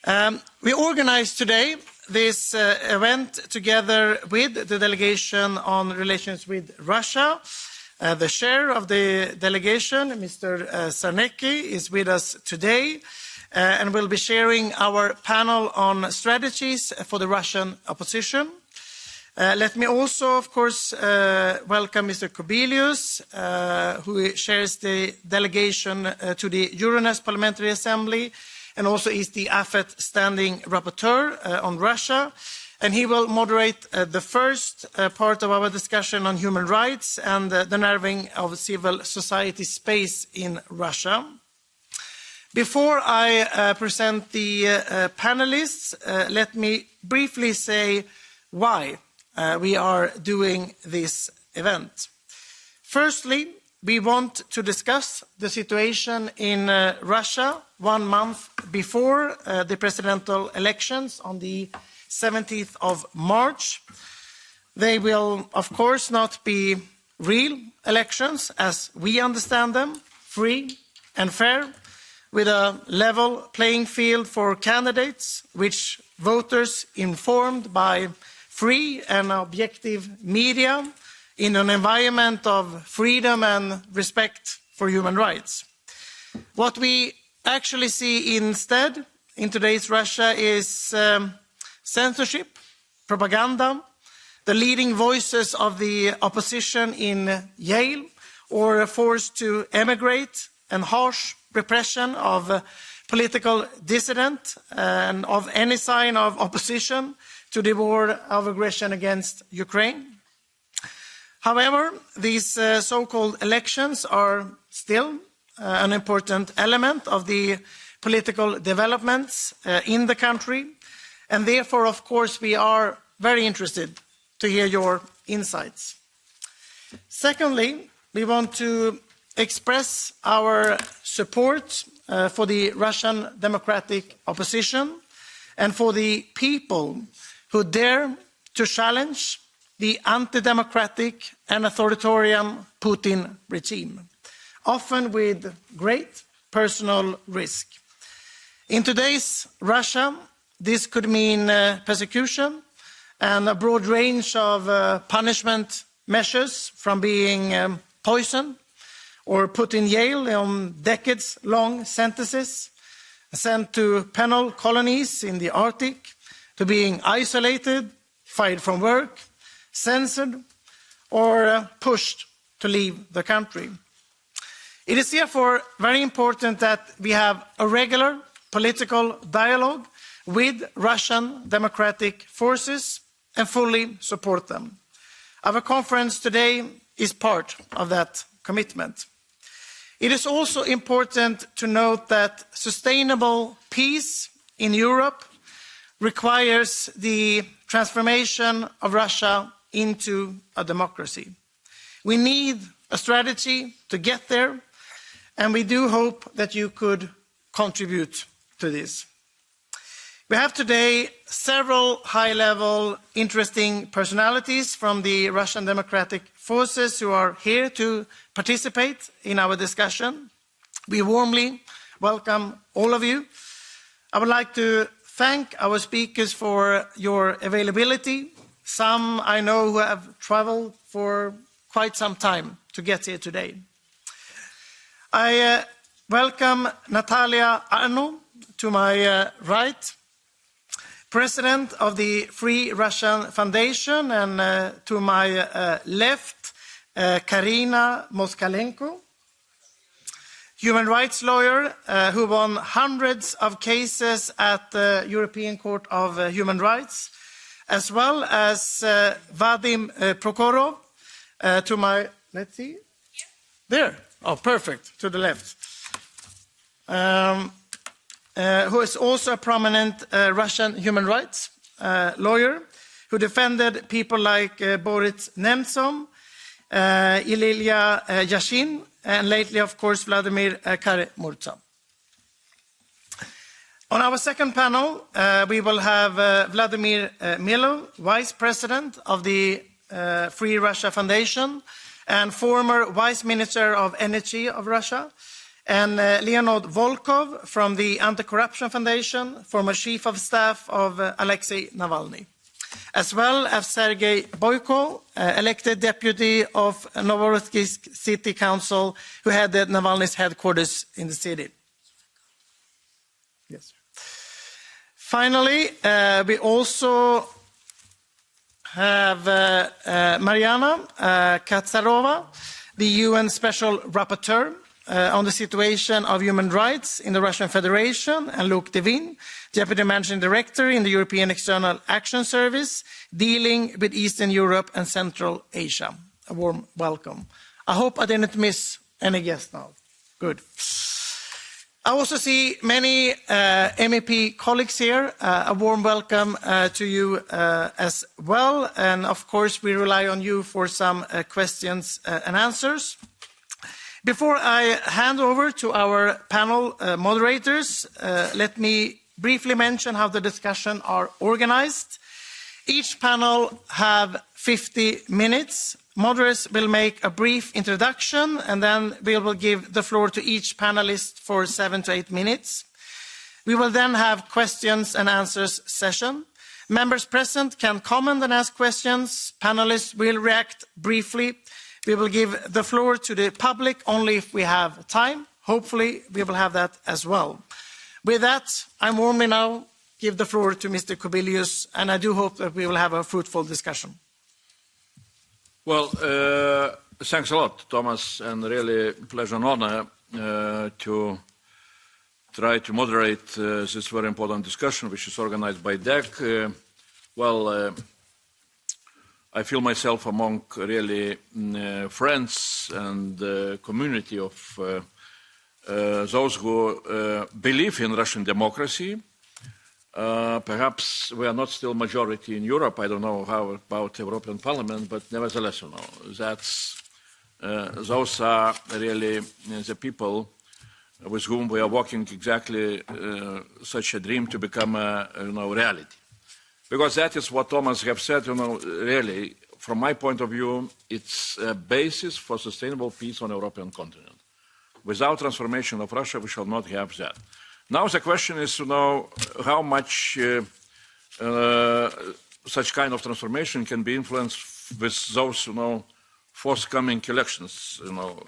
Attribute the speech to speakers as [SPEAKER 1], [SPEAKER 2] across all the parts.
[SPEAKER 1] We organized today this event together with the delegation on relations with Russia. The chair of the delegation, Mr. Sarnecki, is with us today and will be sharing our panel on strategies for the Russian opposition. Let me also, of course, welcome Mr. Kubilius, who chairs the delegation to the Euronest Parliamentary Assembly and also is the AFET standing rapporteur on Russia. And he will moderate the first part of our discussion on human rights and the narrowing of civil society space in Russia. Before I present the panelists, let me briefly say why we are doing this event. Firstly, we want to discuss the situation in Russia 1 month before the presidential elections on the 17th of March. They will, of course, not be real elections as we understand them, free and fair, with a level playing field for candidates, which voters informed by free and objective media in an environment of freedom and respect for human rights. What we actually see instead in today's Russia is censorship, propaganda, the leading voices of the opposition in jail or forced to emigrate, and harsh repression of political dissident and of any sign of opposition to the war of aggression against Ukraine. However, these so-called elections are still an important element of the political developments in the country, and therefore, of course, we are very interested to hear your insights. Secondly, we want to express our support for the Russian democratic opposition and for the people who dare to challenge the anti-democratic and authoritarian Putin regime, often with great personal risk. In today's Russia, this could mean persecution and a broad range of punishment measures, from being poisoned or put in jail on decades-long sentences, sent to penal colonies in the Arctic, to being isolated, fired from work, censored, or pushed to leave the country. It is therefore very important that we have a regular political dialogue with Russian democratic forces and fully support them. Our conference today is part of that commitment. It is also important to note that sustainable peace in Europe requires the transformation of Russia into a democracy. We need a strategy to get there, and we do hope that you could contribute to this. We have today several high-level, interesting personalities from the Russian Democratic Forces who are here to participate in our discussion. We warmly welcome all of you. I would like to thank our speakers for your availability. Some I know who have traveled for quite some time to get here today. I welcome Natalia Arno to my right, President of the Free Russian Foundation, and to my left, Karina Moskalenko, human rights lawyer who won hundreds of cases at the European Court of Human Rights, as well as Vadim Prokhorov to my, let's see, there, oh, perfect, to the left, who is also a prominent Russian human rights lawyer who defended people like Boris Nemtsov, Ilya Yashin, and lately, of course, Vladimir Kara-Murza. On our second panel, we will have Vladimir Milov, Vice President of the Free Russia Foundation and former Vice Minister of Energy of Russia, and Leonid Volkov from the Anti-Corruption Foundation, former chief of staff of Alexei Navalny, as well as Sergei Boyko, elected deputy of Novorossiysk City Council, who headed Navalny's headquarters in the city. Yes. Finally, we also have Mariana Katsarova, the UN Special Rapporteur on the situation of human rights in the Russian Federation, and Luc Devin, Deputy Managing Director in the European External Action Service, dealing with Eastern Europe and Central Asia. A warm welcome. I hope I didn't miss any guests now. Good. I also see many MEP colleagues here. A warm welcome to you as well. And of course, we rely on you for some questions and answers. Before I hand over to our panel moderators, let me briefly mention how the discussion are organized. Each panel have 50 minutes. Moderators will make a brief introduction, and then we will give the floor to each panelist for 7 to 8 minutes. We will then have questions and answers session. Members present can comment and ask questions. Panelists will react briefly. We will give the floor to the public only if we have time. Hopefully, we will have that as well. With that, I warmly now give the floor to Mr. Kubilius, and I do hope that we will have a fruitful discussion.
[SPEAKER 2] Well, thanks a lot, Thomas, and really pleasure and honor to try to moderate this very important discussion, which is organized by DEC. I feel myself among really friends and community of those who believe in Russian democracy. Perhaps we are not still majority in Europe. I don't know how about European Parliament, but nevertheless, you know, that's, those are really the people with whom we are working exactly such a dream to become a reality. Because that is what Thomas have said, really, from my point of view, it's a basis for sustainable peace on the European continent. Without transformation of Russia, we shall not have that. Now the question is, how much such kind of transformation can be influenced with those, forthcoming elections.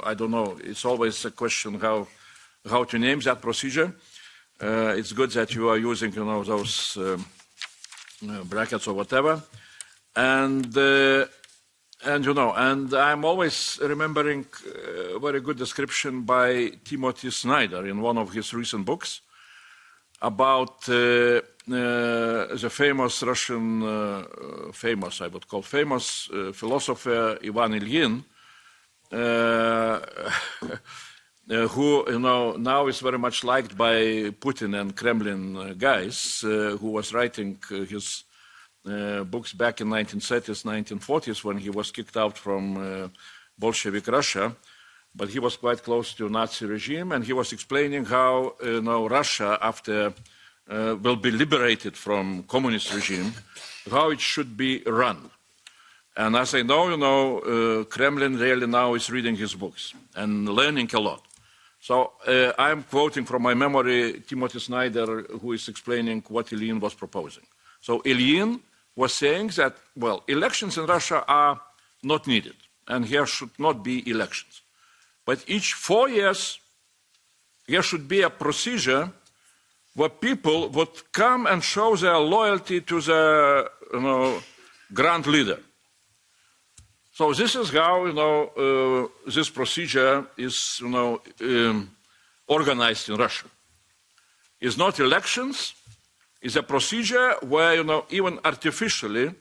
[SPEAKER 2] I don't know. It's always a question how to name that procedure. It's good that you are using, those brackets or whatever. And I'm always remembering a very good description by Timothy Snyder in one of his recent books about the famous Russian, I would call famous philosopher Ivan Ilyin, who now is very much liked by Putin and Kremlin guys, who was writing his books back in 1930s, 1940s, when he was kicked out from Bolshevik Russia. But he was quite close to Nazi regime, and he was explaining how Russia, after will be liberated from communist regime, how it should be run. And as I know, Kremlin really now is reading his books and learning a lot. So I'm quoting from my memory Timothy Snyder, who is explaining what Ilyin was proposing. So Ilyin was saying that, well, elections in Russia are not needed, and here should not be elections. But each 4 years, there should be a procedure where people would come and show their loyalty to the grand leader. So this is how this procedure is organized in Russia. It's not elections. It's a procedure where even artificially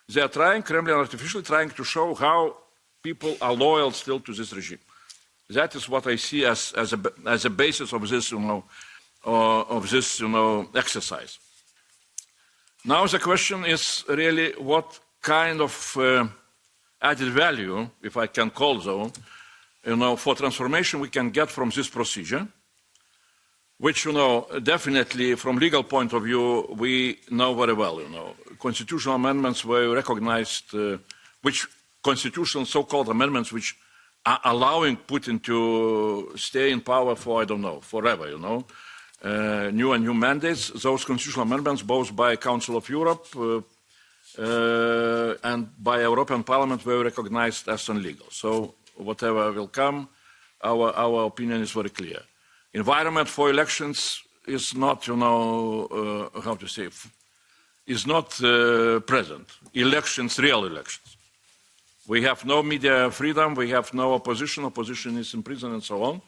[SPEAKER 2] they are trying, Kremlin artificially trying to show how people are loyal still to this regime. That is what I see as a basis of this exercise. Now the question is really what kind of added value, if I can call so, for transformation we can get from this procedure, which, definitely from legal point of view, we know very well, Constitutional amendments were recognized, which constitutional so-called amendments which allowing Putin to stay in power for, I don't know, forever, new and new mandates. Those constitutional amendments, both by Council of Europe and by European Parliament, were recognized as illegal. So whatever will come, our opinion is very clear. Environment for elections is not, how to say, is not present. Elections, real elections. We have no media freedom, we have no opposition, opposition is in prison and so on.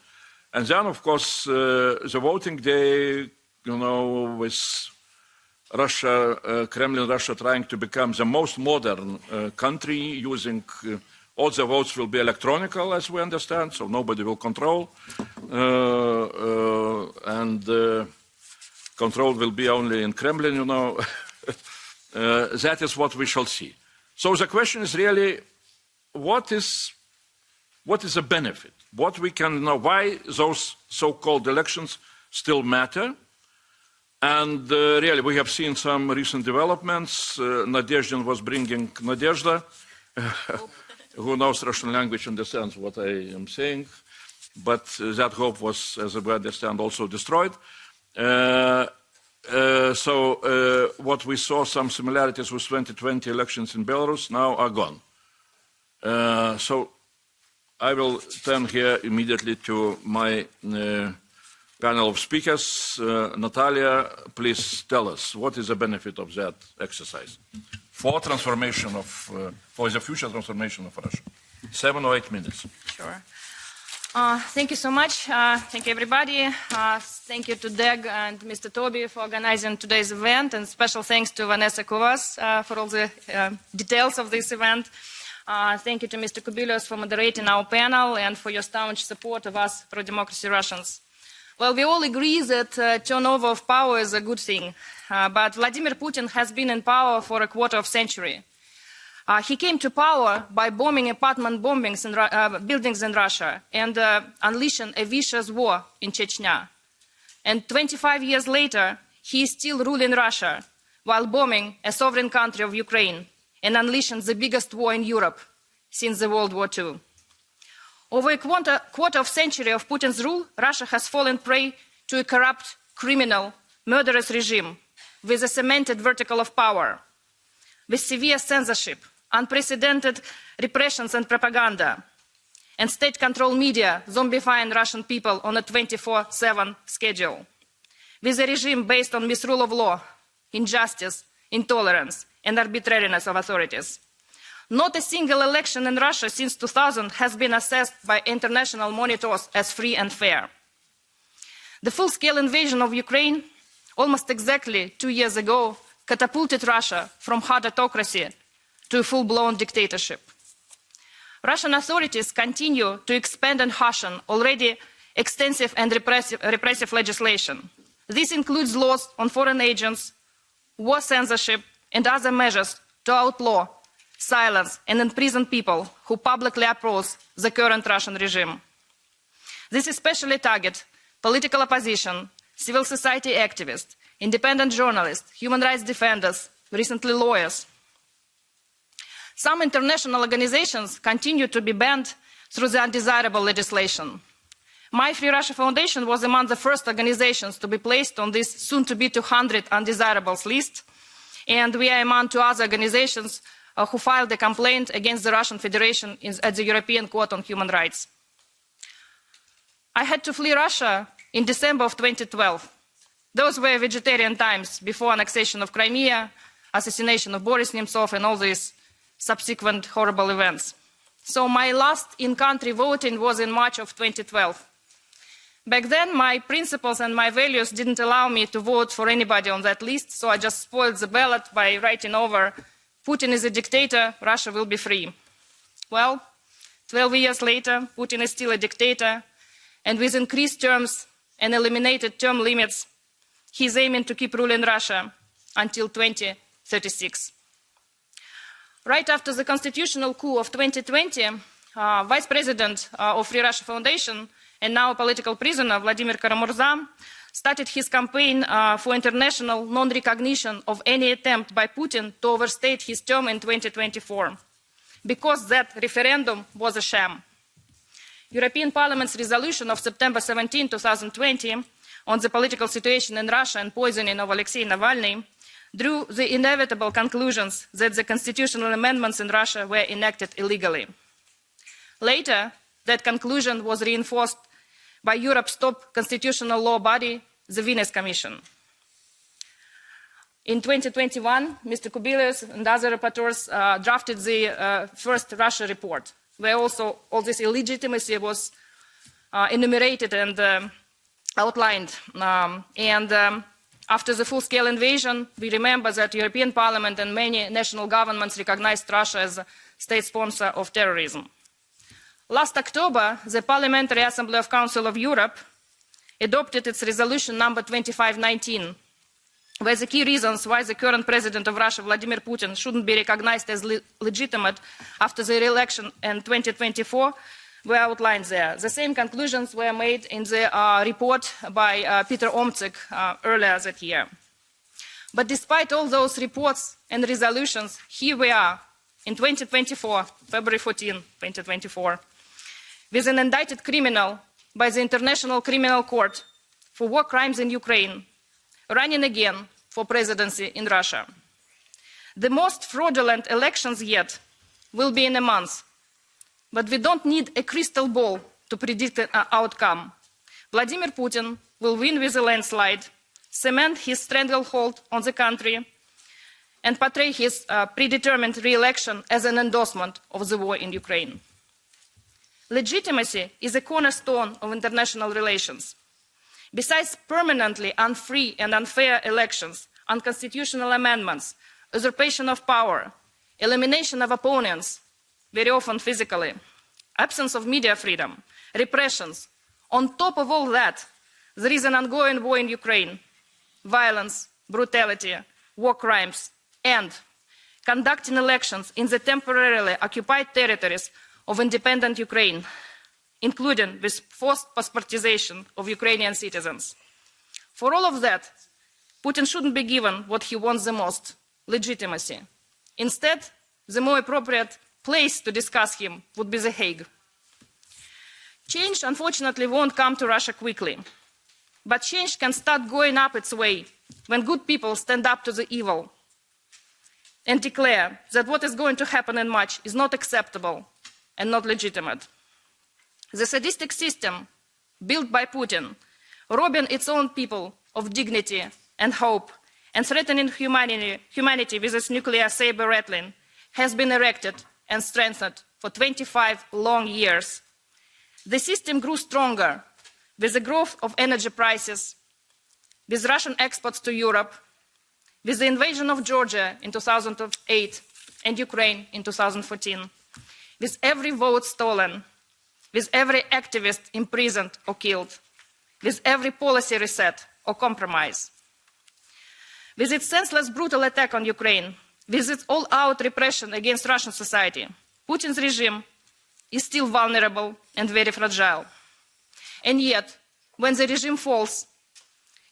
[SPEAKER 2] And then, of course, the voting day, with Russia, Kremlin, Russia trying to become the most modern country, using all the votes will be electronical, as we understand, so nobody will control. And control will be only in Kremlin, That is what we shall see. So the question is really, what is the benefit? What we can know, why those so-called elections still matter? And really, we have seen some recent developments. Nadezhdin was bringing Nadezhda, who knows Russian language understands what I am saying, but that hope was, as we understand, also destroyed. So what we saw, some similarities with 2020 elections in Belarus, now are gone. So I will turn here immediately to my panel of speakers. Natalia, please tell us, what is the benefit of that exercise for transformation of, for the future transformation of Russia? 7 or 8 minutes.
[SPEAKER 3] Sure. Thank you so much. Thank you, everybody. Thank you to Deg and Mr. Toby for organizing today's event, and special thanks to Vanessa Kovas for all the details of this event. Thank you to Mr. Kubilius for moderating our panel and for your staunch support of us pro-democracy Russians. Well, we all agree that turnover of power is a good thing, but Vladimir Putin has been in power for a quarter of a century. He came to power by bombing apartment buildings in Russia and unleashing a vicious war in Chechnya. And 25 years later, he is still ruling Russia while bombing a sovereign country of Ukraine and unleashing the biggest war in Europe since the World War II. Over a quarter of a century of Putin's rule, Russia has fallen prey to a corrupt, criminal, murderous regime with a cemented vertical of power, with severe censorship, unprecedented repressions and propaganda, and state-controlled media zombifying Russian people on a 24/7 schedule, with a regime based on misrule of law, injustice, intolerance, and arbitrariness of authorities. Not a single election in Russia since 2000 has been assessed by international monitors as free and fair. The full-scale invasion of Ukraine, almost exactly 2 years ago, catapulted Russia from hard autocracy to a full-blown dictatorship. Russian authorities continue to expand and hasten already extensive and repressive legislation. This includes laws on foreign agents, war censorship, and other measures to outlaw, silence, and imprison people who publicly oppose the current Russian regime. This especially targets political opposition, civil society activists, independent journalists, human rights defenders, recently lawyers. Some international organizations continue to be banned through the undesirable legislation. My Free Russia Foundation was among the first organizations to be placed on this soon-to-be 200 undesirables list, and we are among 2 other organizations who filed a complaint against the Russian Federation at the European Court on Human Rights. I had to flee Russia in December of 2012. Those were vegetarian times before annexation of Crimea, assassination of Boris Nemtsov, and all these subsequent horrible events. So my last in-country voting was in March of 2012. Back then, my principles and my values didn't allow me to vote for anybody on that list, so I just spoiled the ballot by writing over, Putin is a dictator, Russia will be free. Well, 12 years later, Putin is still a dictator, and with increased terms and eliminated term limits, he's aiming to keep ruling Russia until 2036. Right after the constitutional coup of 2020, Vice President of Free Russia Foundation and now a political prisoner, Vladimir Kara-Murza, started his campaign for international non-recognition of any attempt by Putin to overstate his term in 2024, because that referendum was a sham. European Parliament's resolution of September 17, 2020 on the political situation in Russia and poisoning of Alexei Navalny drew the inevitable conclusions that the constitutional amendments in Russia were enacted illegally. Later, that conclusion was reinforced by Europe's top constitutional law body, the Venice Commission. In 2021, Mr. Kubilius and other rapporteurs drafted the first Russia report, where also all this illegitimacy was enumerated and outlined. After the full-scale invasion, we remember that the European Parliament and many national governments recognized Russia as a state sponsor of terrorism. Last October, the Parliamentary Assembly of Council of Europe adopted its resolution number 2519, where the key reasons why the current president of Russia, Vladimir Putin, shouldn't be recognized as legitimate after the re-election in 2024 were outlined there. The same conclusions were made in the report by Peter Omczyk earlier that year. But despite all those reports and resolutions, here we are in 2024, February 14, 2024, with an indicted criminal by the International Criminal Court for war crimes in Ukraine, running again for presidency in Russia. The most fraudulent elections yet will be in a month, but we don't need a crystal ball to predict the outcome. Vladimir Putin will win with a landslide, cement his stranglehold on the country, and portray his predetermined re-election as an endorsement of the war in Ukraine. Legitimacy is a cornerstone of international relations. Besides permanently unfree and unfair elections, unconstitutional amendments, usurpation of power, elimination of opponents, very often physically, absence of media freedom, repressions, on top of all that, there is an ongoing war in Ukraine, violence, brutality, war crimes, and conducting elections in the temporarily occupied territories of independent Ukraine, including with forced passportization of Ukrainian citizens. For all of that, Putin shouldn't be given what he wants the most, legitimacy. Instead, the more appropriate place to discuss him would be The Hague. Change, unfortunately, won't come to Russia quickly, but change can start going up its way when good people stand up to the evil and declare that what is going to happen in March is not acceptable and not legitimate. The sadistic system built by Putin, robbing its own people of dignity and hope and threatening humanity with its nuclear saber rattling, has been erected and strengthened for 25 long years. The system grew stronger with the growth of energy prices, with Russian exports to Europe, with the invasion of Georgia in 2008 and Ukraine in 2014, with every vote stolen, with every activist imprisoned or killed, with every policy reset or compromise. With its senseless, brutal attack on Ukraine, with its all-out repression against Russian society, Putin's regime is still vulnerable and very fragile. And yet, when the regime falls,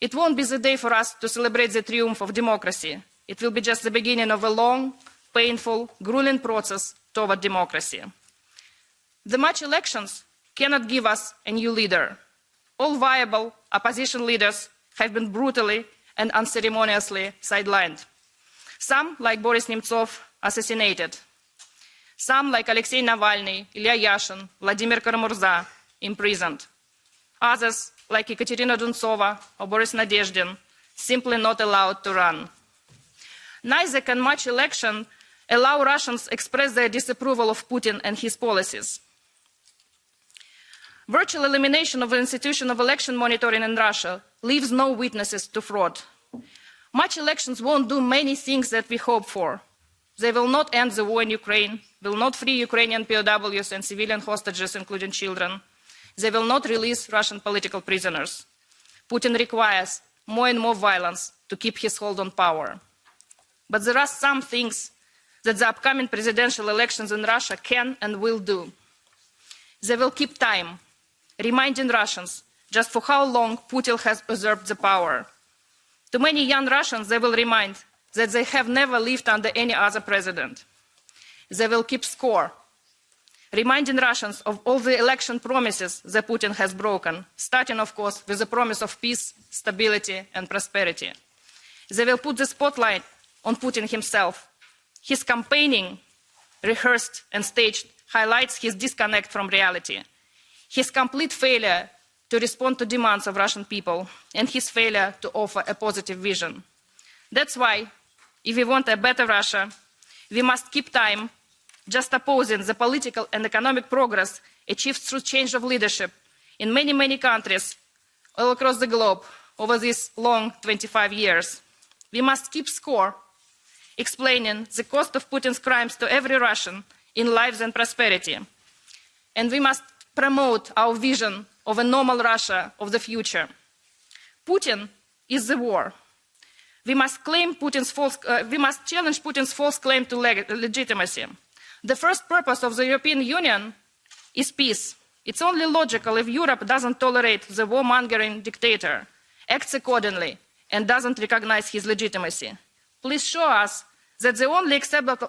[SPEAKER 3] it won't be the day for us to celebrate the triumph of democracy. It will be just the beginning of a long, painful, grueling process toward democracy. The March elections cannot give us a new leader. All viable opposition leaders have been brutally and unceremoniously sidelined. Some, like Boris Nemtsov, assassinated. Some, like Alexei Navalny, Ilya Yashin, Vladimir Karamurza, imprisoned. Others, like Ekaterina Duntsova or Boris Nadezhdin, simply not allowed to run. Neither can March election allow Russians express their disapproval of Putin and his policies. Virtual elimination of the institution of election monitoring in Russia leaves no witnesses to fraud. March elections won't do many things that we hope for. They will not end the war in Ukraine, will not free Ukrainian POWs and civilian hostages, including children. They will not release Russian political prisoners. Putin requires more and more violence to keep his hold on power. But there are some things that the upcoming presidential elections in Russia can and will do. They will keep time, reminding Russians just for how long Putin has usurped the power. To many young Russians, they will remind that they have never lived under any other president. They will keep score. reminding Russians of all the election promises that Putin has broken, starting, of course, with the promise of peace, stability, and prosperity. They will put the spotlight on Putin himself. His campaigning, rehearsed and staged, highlights his disconnect from reality, his complete failure to respond to demands of Russian people, and his failure to offer a positive vision. That's why, if we want a better Russia, we must keep time just opposing the political and economic progress achieved through change of leadership in many, many countries all across the globe over these long 25 years. We must keep score, explaining the cost of Putin's crimes to every Russian in lives and prosperity. And we must promote our vision of a normal Russia of the future. Putin is the war. We must challenge Putin's false claim to legitimacy. The first purpose of the European Union is peace. It's only logical if Europe doesn't tolerate the warmongering dictator, acts accordingly, and doesn't recognize his legitimacy. Please show us that the only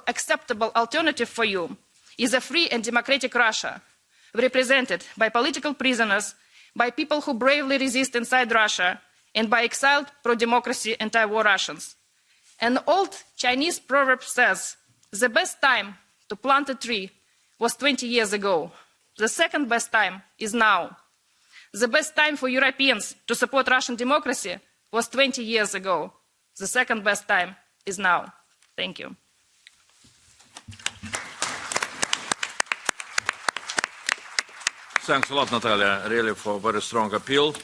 [SPEAKER 3] acceptable alternative for you is a free and democratic Russia, represented by political prisoners, by people who bravely resist inside Russia, and by exiled pro-democracy anti-war Russians. An old Chinese proverb says, the best time to plant a tree was 20 years ago. The second best time is now. The best time for Europeans to support Russian democracy was 20 years ago. The second best time is now. Thank you.
[SPEAKER 2] Thanks a lot, Natalia, really for a very strong appeal.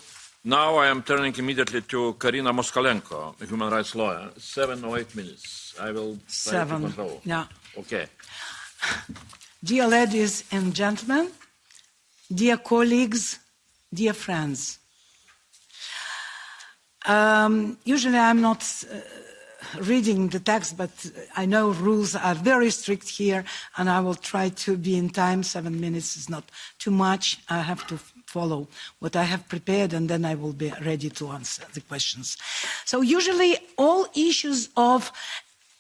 [SPEAKER 2] Now I am turning immediately to Karina Moskalenko, a human rights lawyer. 7 or 8 minutes. I will try to control.
[SPEAKER 4] Yeah.
[SPEAKER 2] Okay.
[SPEAKER 4] Dear ladies and gentlemen, dear colleagues, dear friends. Usually I'm not reading the text, but I know rules are very strict here, and I will try to be in time. 7 minutes is not too much. I have to follow what I have prepared, and then I will be ready to answer the questions. So usually all issues of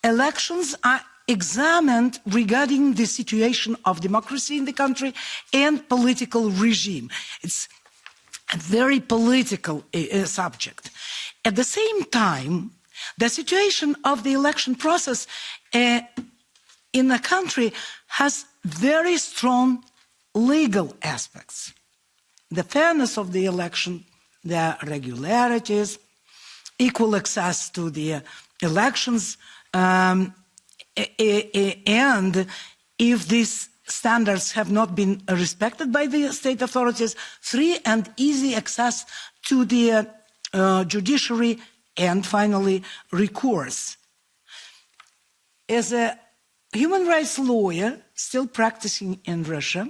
[SPEAKER 4] elections are examined regarding the situation of democracy in the country and political regime. It's a very political subject. At the same time, the situation of the election process in the country has very strong legal aspects. The fairness of the election, the regularities, equal access to the elections, and if these standards have not been respected by the state authorities, free and easy access to the judiciary, and finally, recourse. As a human rights lawyer still practicing in Russia,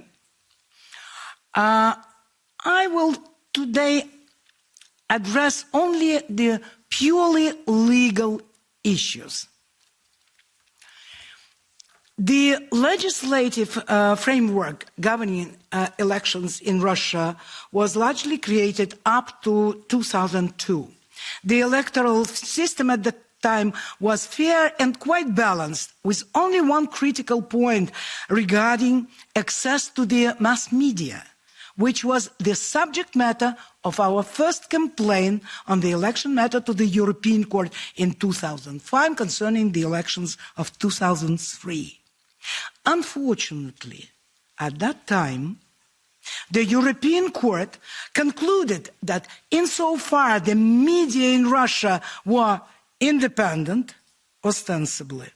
[SPEAKER 4] I will today address only the purely legal issues. The legislative framework governing elections in Russia was largely created up to 2002. The electoral system at the time was fair and quite balanced, with only one critical point regarding access to the mass media, which was the subject matter of our first complaint on the election matter to the European Court in 2005 concerning the elections of 2003. Unfortunately, at that time, the European Court concluded that insofar the media in Russia were independent, ostensibly,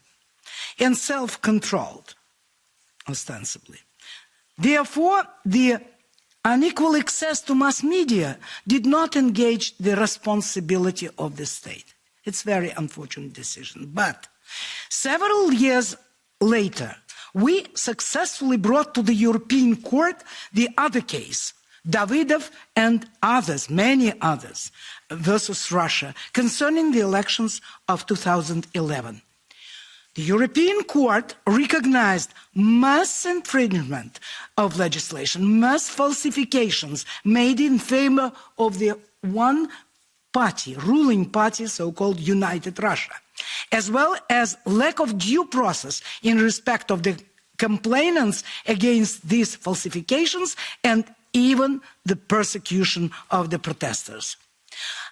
[SPEAKER 4] and self-controlled, ostensibly. Therefore, the unequal access to mass media did not engage the responsibility of the state. It's a very unfortunate decision. But several years later, we successfully brought to the European Court the other case, Davidov and others, many others, versus Russia, concerning the elections of 2011. The European Court recognized mass infringement of legislation, mass falsifications made in favor of the one party, ruling party, so-called United Russia, as well as lack of due process in respect of the complainants against these falsifications and even the persecution of the protesters.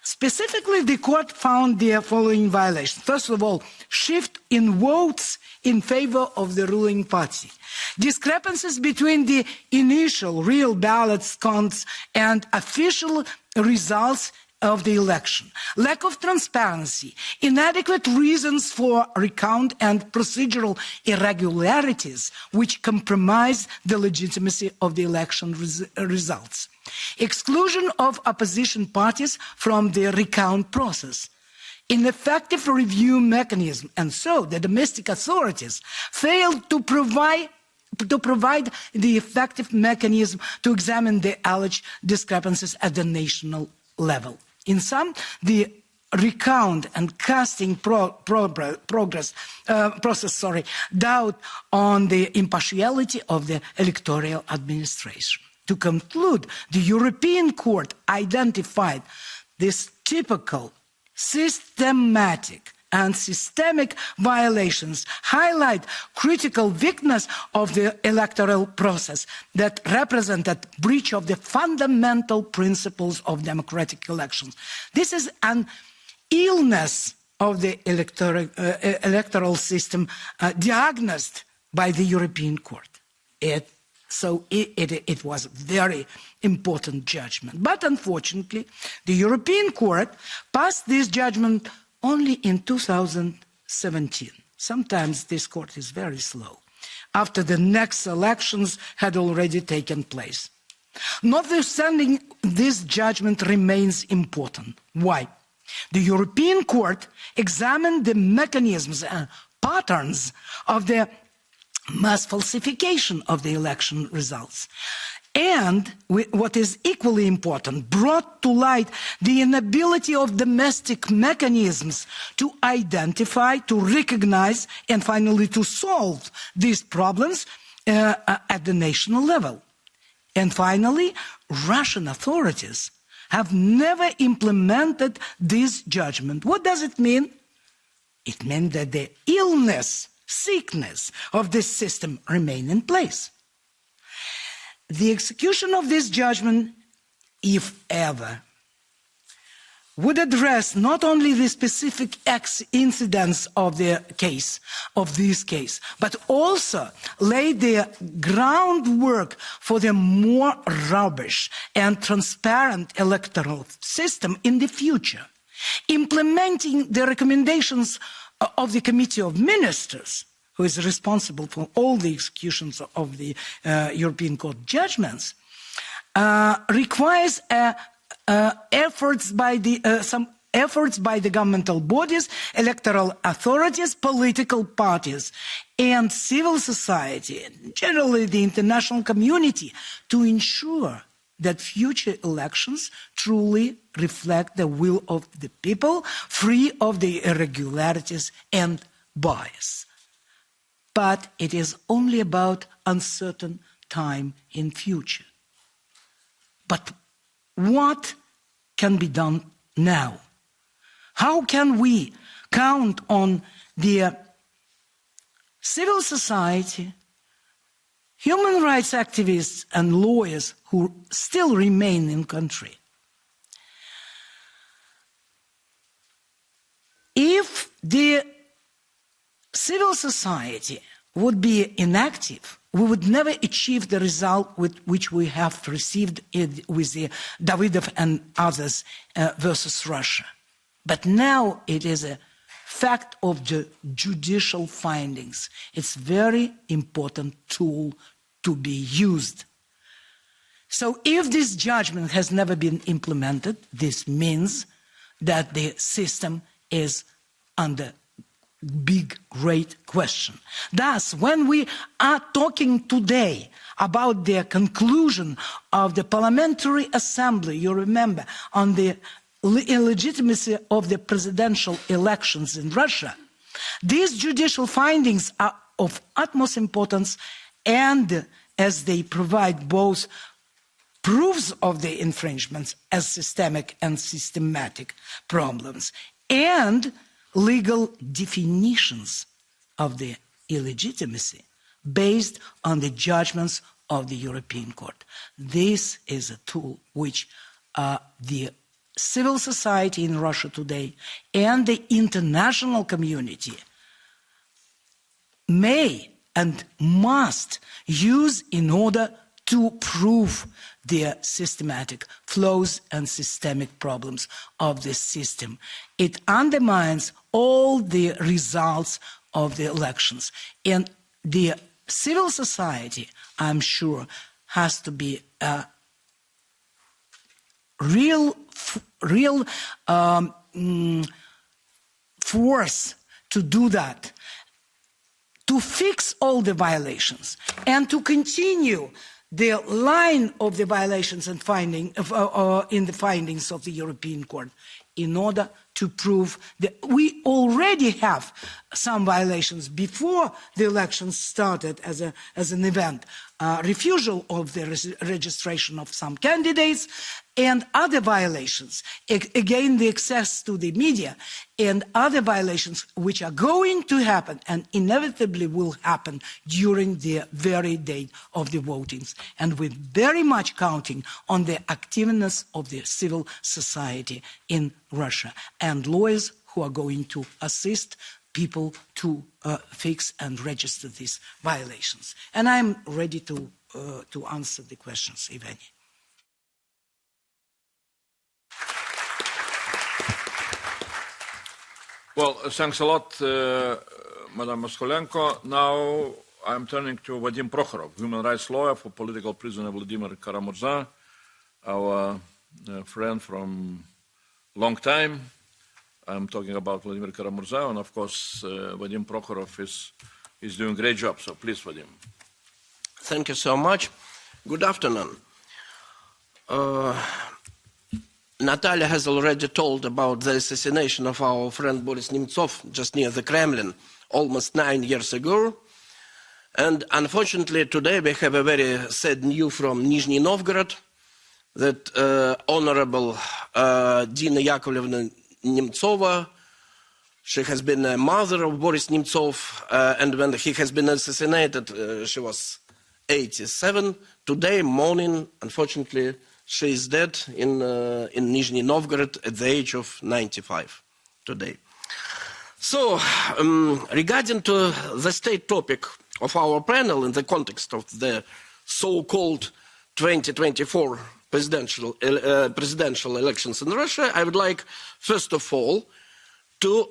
[SPEAKER 4] Specifically, the court found the following violations. First of all, shift in votes in favor of the ruling party. Discrepancies between the initial real ballots counts and official results of the election. Lack of transparency, inadequate reasons for recount and procedural irregularities which compromise the legitimacy of the election results. Exclusion of opposition parties from the recount process. Ineffective review mechanism, and so the domestic authorities failed to provide the effective mechanism to examine the alleged discrepancies at the national level. In sum, the recount and casting process doubt on the impartiality of the electoral administration. To conclude, the European Court identified this typical, systematic and systemic violations highlight critical weakness of the electoral process that represented breach of the fundamental principles of democratic elections. This is an illness of the electoral system diagnosed by the European Court. So it was a very important judgment. But unfortunately, the European Court passed this judgment only in 2017. Sometimes this court is very slow, after the next elections had already taken place. Notwithstanding, this judgment remains important. Why? The European Court examined the mechanisms and patterns of the mass falsification of the election results. And what is equally important, brought to light the inability of domestic mechanisms to identify, to recognize, and finally to solve these problems at the national level. And finally, Russian authorities have never implemented this judgment. What does it mean? It means that the illness, sickness of this system remain in place. The execution of this judgment, if ever, would address not only the specific incidents of this case, but also lay the groundwork for the more robust and transparent electoral system in the future. Implementing the recommendations of the Committee of Ministers, who is responsible for all the executions of the European Court judgments, requires some efforts by the governmental bodies, electoral authorities, political parties, and civil society, generally the international community, to ensure that future elections truly reflect the will of the people, free of the irregularities and bias. But it is only about uncertain time in future. But what can be done now? How can we count on the civil society, human rights activists and lawyers who still remain in the country? If the civil society would be inactive, we would never achieve the result which we have received with the Davidov and others versus Russia. But now it is a fact of the judicial findings. It's a very important tool to be used. So if this judgment has never been implemented, this means that the system is under big, great question. Thus, when we are talking today about the conclusion of the Parliamentary Assembly, you remember, on the illegitimacy of the presidential elections in Russia, these judicial findings are of utmost importance, and as they provide both proofs of the infringements as systemic and systematic problems, and legal definitions of the illegitimacy based on the judgments of the European Court. This is a tool which the civil society in Russia today and the international community may and must use in order to prove the systematic flaws and systemic problems of the system. It undermines all the results of the elections. And the civil society, I'm sure, has to be a real force to do that, to fix all the violations and to continue the line of the violations and in the findings of the European Court in order to prove that we already have some violations before the elections started as an event. Refusal of the registration of some candidates and other violations. Again, the access to the media and other violations which are going to happen and inevitably will happen during the very day of the votings. And we're very much counting on the activeness of the civil society in Russia and lawyers who are going to assist people to fix and register these violations. And I'm ready to answer the questions, if any.
[SPEAKER 2] Well, thanks a lot, Madam Moskolenko. Now I'm turning to Vadim Prokhorov, human rights lawyer for political prisoner Vladimir Kara-Murza, our friend from long time. I'm talking about Vladimir Kara-Murza, and of course, Vadim Prokhorov is doing a great job. So please, Vadim.
[SPEAKER 5] Thank you so much. Good afternoon. Natalia has already told about the assassination of our friend Boris Nemtsov just near the Kremlin almost 9 years ago. And unfortunately, today we have a very sad news from Nizhny Novgorod that Honorable Dina Yakovlevna Nemtsova, she has been a mother of Boris Nemtsov, and when he has been assassinated, she was 87. Today morning, unfortunately, she is dead in Nizhny Novgorod at the age of 95 today. So, regarding to the state topic of our panel in the context of the so-called 2024 presidential elections in Russia, I would like, first of all, to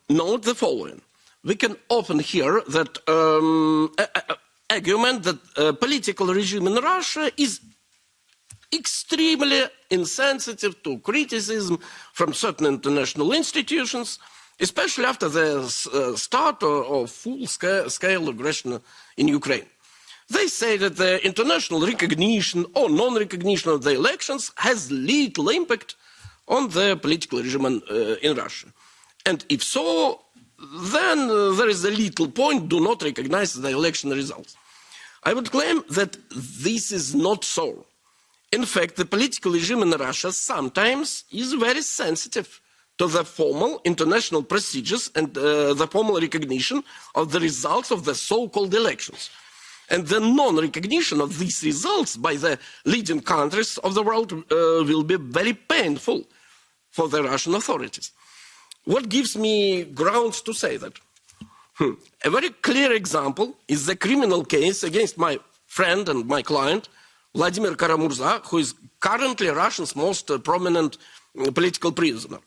[SPEAKER 5] note the following. We can often hear that argument that political regime in Russia is extremely insensitive to criticism from certain international institutions, especially after the start of full-scale aggression in Ukraine. They say that the international recognition or non-recognition of the elections has little impact on the political regime in Russia. And if so, then there is a little point, do not recognize the election results. I would claim that this is not so. In fact, the political regime in Russia sometimes is very sensitive to the formal international procedures and the formal recognition of the results of the so-called elections. And the non-recognition of these results by the leading countries of the world will be very painful for the Russian authorities. What gives me grounds to say that? A very clear example is the criminal case against my friend and my client, Vladimir Kara-Murza, who is currently Russia's most prominent political prisoner.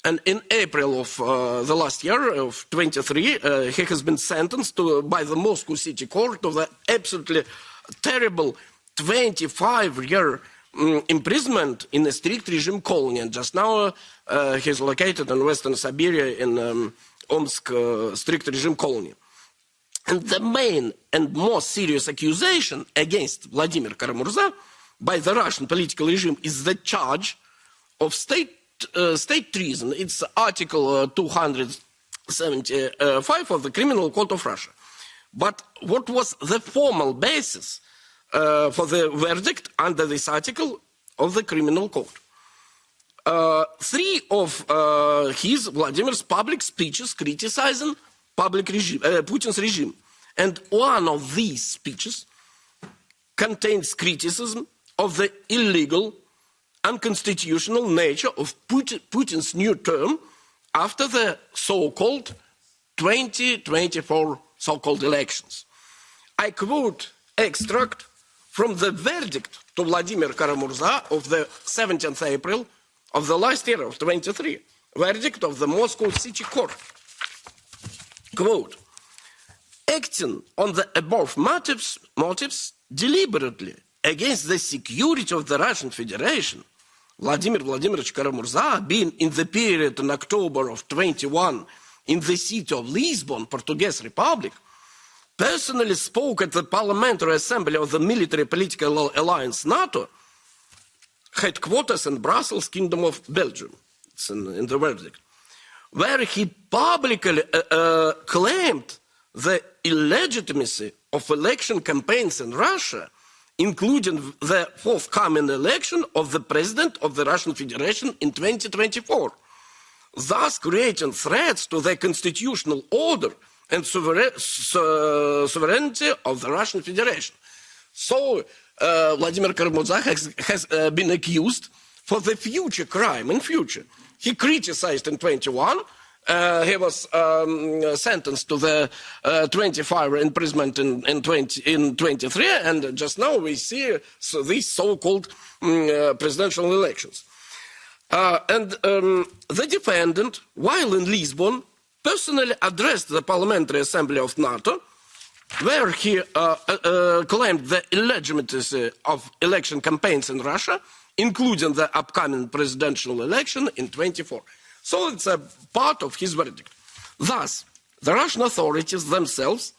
[SPEAKER 5] And in April of the last year, of 23, he has been sentenced by the Moscow City Court of the absolutely terrible 25-year imprisonment in a strict regime colony. And just now he's located in Western Siberia in Omsk strict regime colony. And the main and most serious accusation against Vladimir Kara-Murza by the Russian political regime is the charge of state treason. It's Article 275 of the Criminal Code of Russia. But what was the formal basis for the verdict under this article of the Criminal Code? 3 of Vladimir's public speeches criticizing Putin's regime And one of these speeches contains criticism of the illegal, unconstitutional nature of Putin's new term after the so-called 2024 so-called elections. I quote extract from the verdict to Vladimir Kara-Murza of the 17th April of the last year of 23, verdict of the Moscow City Court. Quote, acting on the above motives deliberately against the security of the Russian Federation, Vladimir Vladimirovich Kara-Murza, being in the period in October of 21 in the city of Lisbon, Portuguese Republic, personally spoke at the Parliamentary Assembly of the Military Political Alliance NATO, headquarters in Brussels, Kingdom of Belgium. It's in the verdict, where he publicly claimed the illegitimacy of election campaigns in Russia, including the forthcoming election of the President of the Russian Federation in 2024, thus creating threats to the constitutional order and sovereignty of the Russian Federation. So Vladimir Kara-Murza has been accused for the future crime in future. He criticized in 21. He was sentenced to the 25 imprisonment in 23, and just now we see these so-called presidential elections. And the defendant, while in Lisbon, personally addressed the Parliamentary Assembly of NATO, where he claimed the illegitimacy of election campaigns in Russia, including the upcoming presidential election in 24. So it's a part of his verdict. Thus, the Russian authorities themselves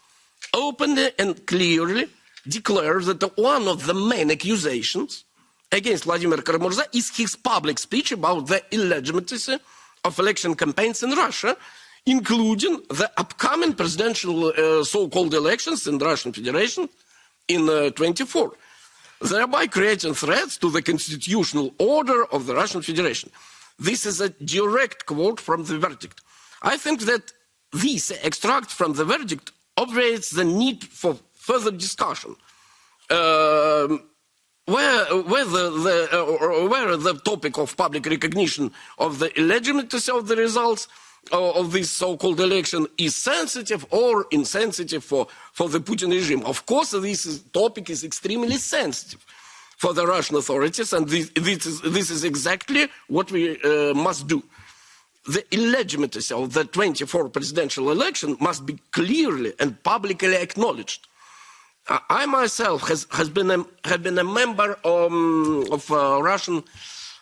[SPEAKER 5] openly and clearly declare that one of the main accusations against Vladimir Kara-Murza is his public speech about the illegitimacy of election campaigns in Russia, including the upcoming presidential so-called elections in the Russian Federation in 24, thereby creating threats to the constitutional order of the Russian Federation. This is a direct quote from the verdict. I think that this extract from the verdict obviates the need for further discussion, where the topic of public recognition of the illegitimacy of the results of this so-called election is sensitive or insensitive for the Putin regime. Of course, this topic is extremely sensitive for the Russian authorities, and this is exactly what we must do. The illegitimacy of the 24 presidential election must be clearly and publicly acknowledged. I myself have been a member of Russian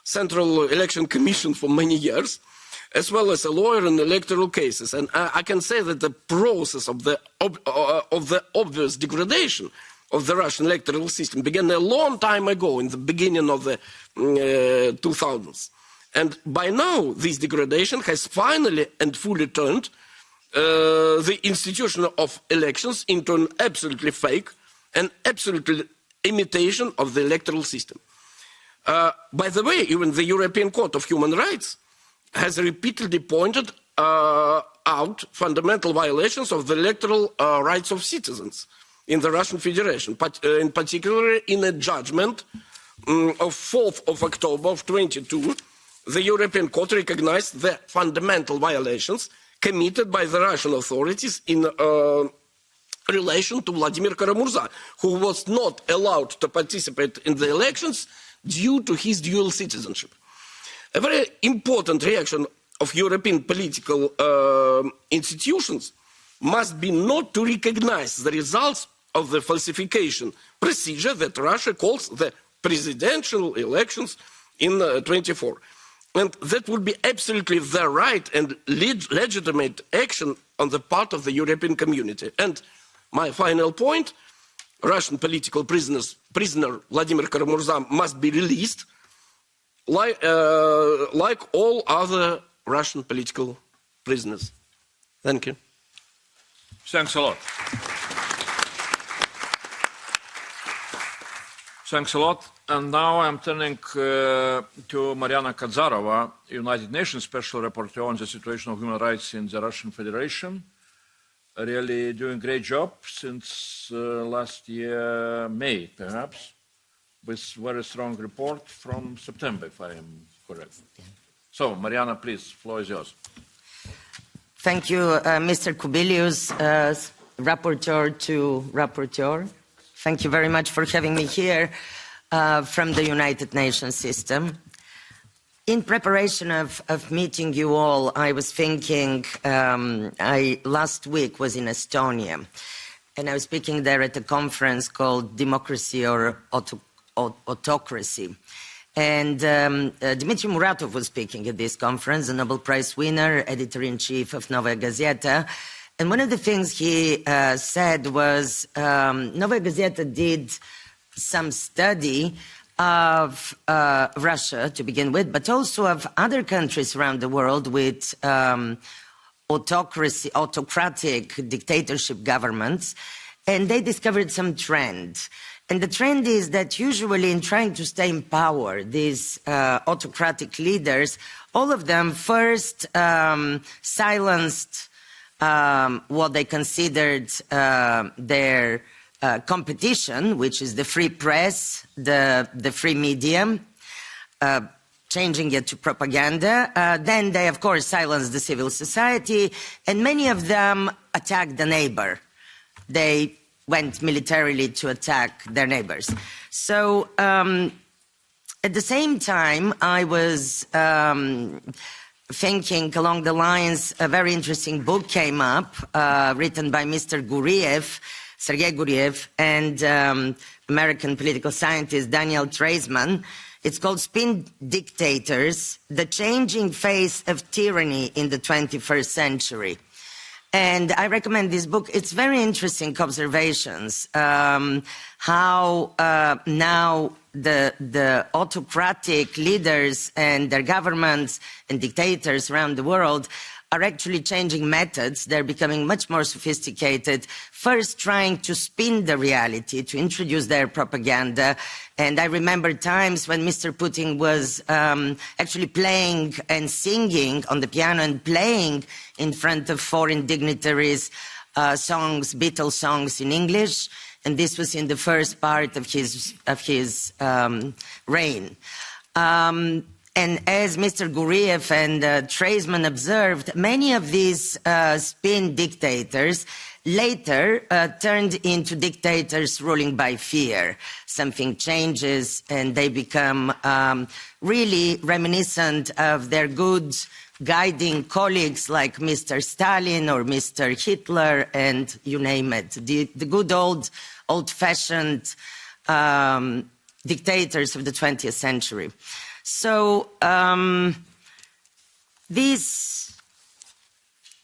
[SPEAKER 5] Central Election Commission for many years, as well as a lawyer in electoral cases, and I can say that the process of the obvious degradation of the Russian electoral system began a long time ago, in the beginning of the 2000s. And by now, this degradation has finally and fully turned the institution of elections into an absolutely fake and absolutely imitation of the electoral system. By the way, even the European Court of Human Rights has repeatedly pointed out fundamental violations of the electoral rights of citizens in the Russian Federation, but in particular in a judgment of 4th of October of 22, the European Court recognized the fundamental violations committed by the Russian authorities in relation to Vladimir Kara-Murza, who was not allowed to participate in the elections due to his dual citizenship. A very important reaction of European political institutions must be not to recognize the results of the falsification procedure that Russia calls the presidential elections in 24. And that would be absolutely the right and legitimate action on the part of the European community. And my final point, Russian political prisoner Vladimir Kara-Murza must be released like all other Russian political prisoners. Thank you.
[SPEAKER 2] Thanks a lot. Thanks a lot. And now I'm turning to Mariana Kadzarova, United Nations Special Rapporteur on the situation of human rights in the Russian Federation. really doing a great job since last year, May, perhaps, with very strong report from September, if I am correct. So, Mariana, please, floor is yours.
[SPEAKER 6] Thank you, Mr. Kubilius, rapporteur to rapporteur. Thank you very much for having me here from the United Nations system. In preparation of meeting you all, I was thinking, last week was in Estonia, and I was speaking there at a conference called Democracy or Autocracy. And Dmitry Muratov was speaking at this conference, a Nobel Prize winner, editor-in-chief of Novaya Gazeta. And one of the things he said was Novaya Gazeta did some study of Russia to begin with, but also of other countries around the world with autocratic dictatorship governments, and they discovered some trend. And the trend is that usually in trying to stay in power, these autocratic leaders, all of them first silenced what they considered their competition, which is the free press, the free media, changing it to propaganda. Then they, of course, silenced the civil society, and many of them attacked the neighbor. They went militarily to attack their neighbors. So at the same time, I was thinking along the lines, a very interesting book came up, written by Mr. Guriev, Sergei Guriev, and American political scientist Daniel Treisman. It's called Spin Dictators, The Changing Face of Tyranny in the 21st Century. And I recommend this book. It's very interesting observations, how now the autocratic leaders and their governments and dictators around the world are actually changing methods. They're becoming much more sophisticated, first trying to spin the reality, to introduce their propaganda. And I remember times when Mr. Putin was actually playing and singing on the piano and playing in front of foreign dignitaries songs, Beatles songs in English. And this was in the first part of his reign. And as Mr. Guriev and Treisman observed, many of these spin dictators later turned into dictators ruling by fear. Something changes and they become really reminiscent of their good guiding colleagues like Mr. Stalin or Mr. Hitler, and you name it. The good old-fashioned dictators of the 20th century. So this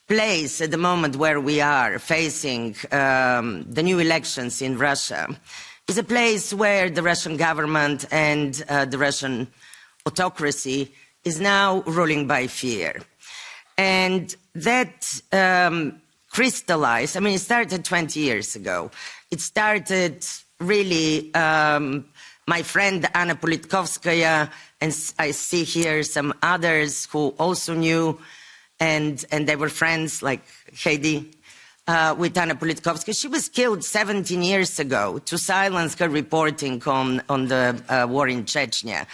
[SPEAKER 6] place at the moment where we are facing the new elections in Russia is a place where the Russian government and the Russian autocracy is now ruling by fear. And that crystallized, I mean, it started 20 years ago. It started really, my friend Anna Politkovskaya, and I see here some others who also knew, and they were friends like Heidi, with Anna Politkovskaya. She was killed 17 years ago to silence her reporting on the war in Chechnya.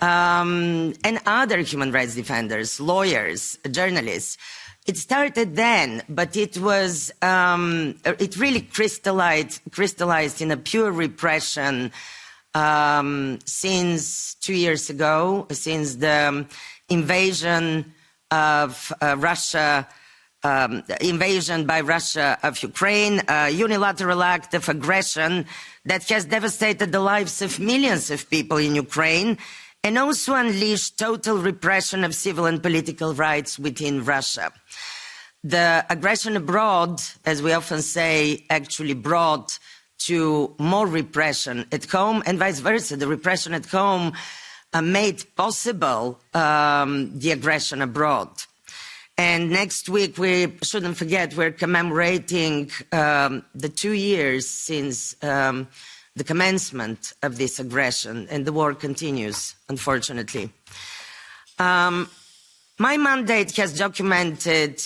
[SPEAKER 6] And other human rights defenders, lawyers, journalists. It started then, but it was, it really crystallized in a pure repression since 2 years ago, since the invasion of Russia, invasion by Russia of Ukraine, a unilateral act of aggression that has devastated the lives of millions of people in Ukraine, and also unleashed total repression of civil and political rights within Russia. The aggression abroad, as we often say, actually brought to more repression at home, and vice versa. The repression at home made possible the aggression abroad. And next week, we shouldn't forget, we're commemorating the 2 years since the commencement of this aggression, and the war continues, unfortunately. My mandate has documented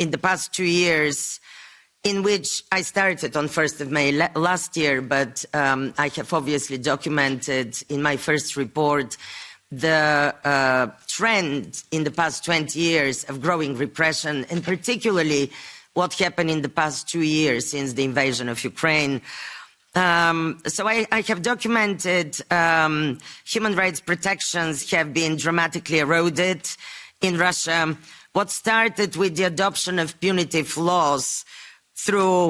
[SPEAKER 6] in the past 2 years, in which I started on 1st of May last year, but I have obviously documented in my first report the trend in the past 20 years of growing repression, and particularly what happened in the past 2 years since the invasion of Ukraine. So I have documented human rights protections have been dramatically eroded in Russia. What started with the adoption of punitive laws through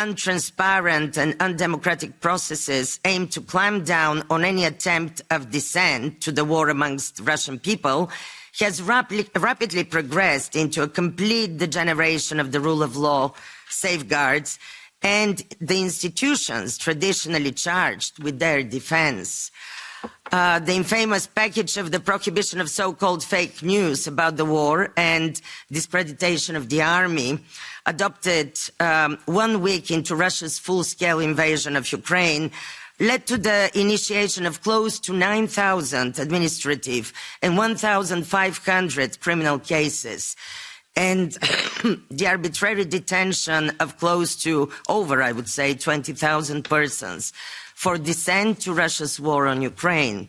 [SPEAKER 6] untransparent and undemocratic processes aimed to clamp down on any attempt of dissent to the war amongst Russian people has rapidly progressed into a complete degeneration of the rule of law safeguards and the institutions traditionally charged with their defense. The infamous package of the prohibition of so-called fake news about the war and discreditation of the army, adopted 1 week into Russia's full-scale invasion of Ukraine, led to the initiation of close to 9,000 administrative and 1,500 criminal cases, and the arbitrary detention of close to over, I would say, 20,000 persons for dissent to Russia's war on Ukraine.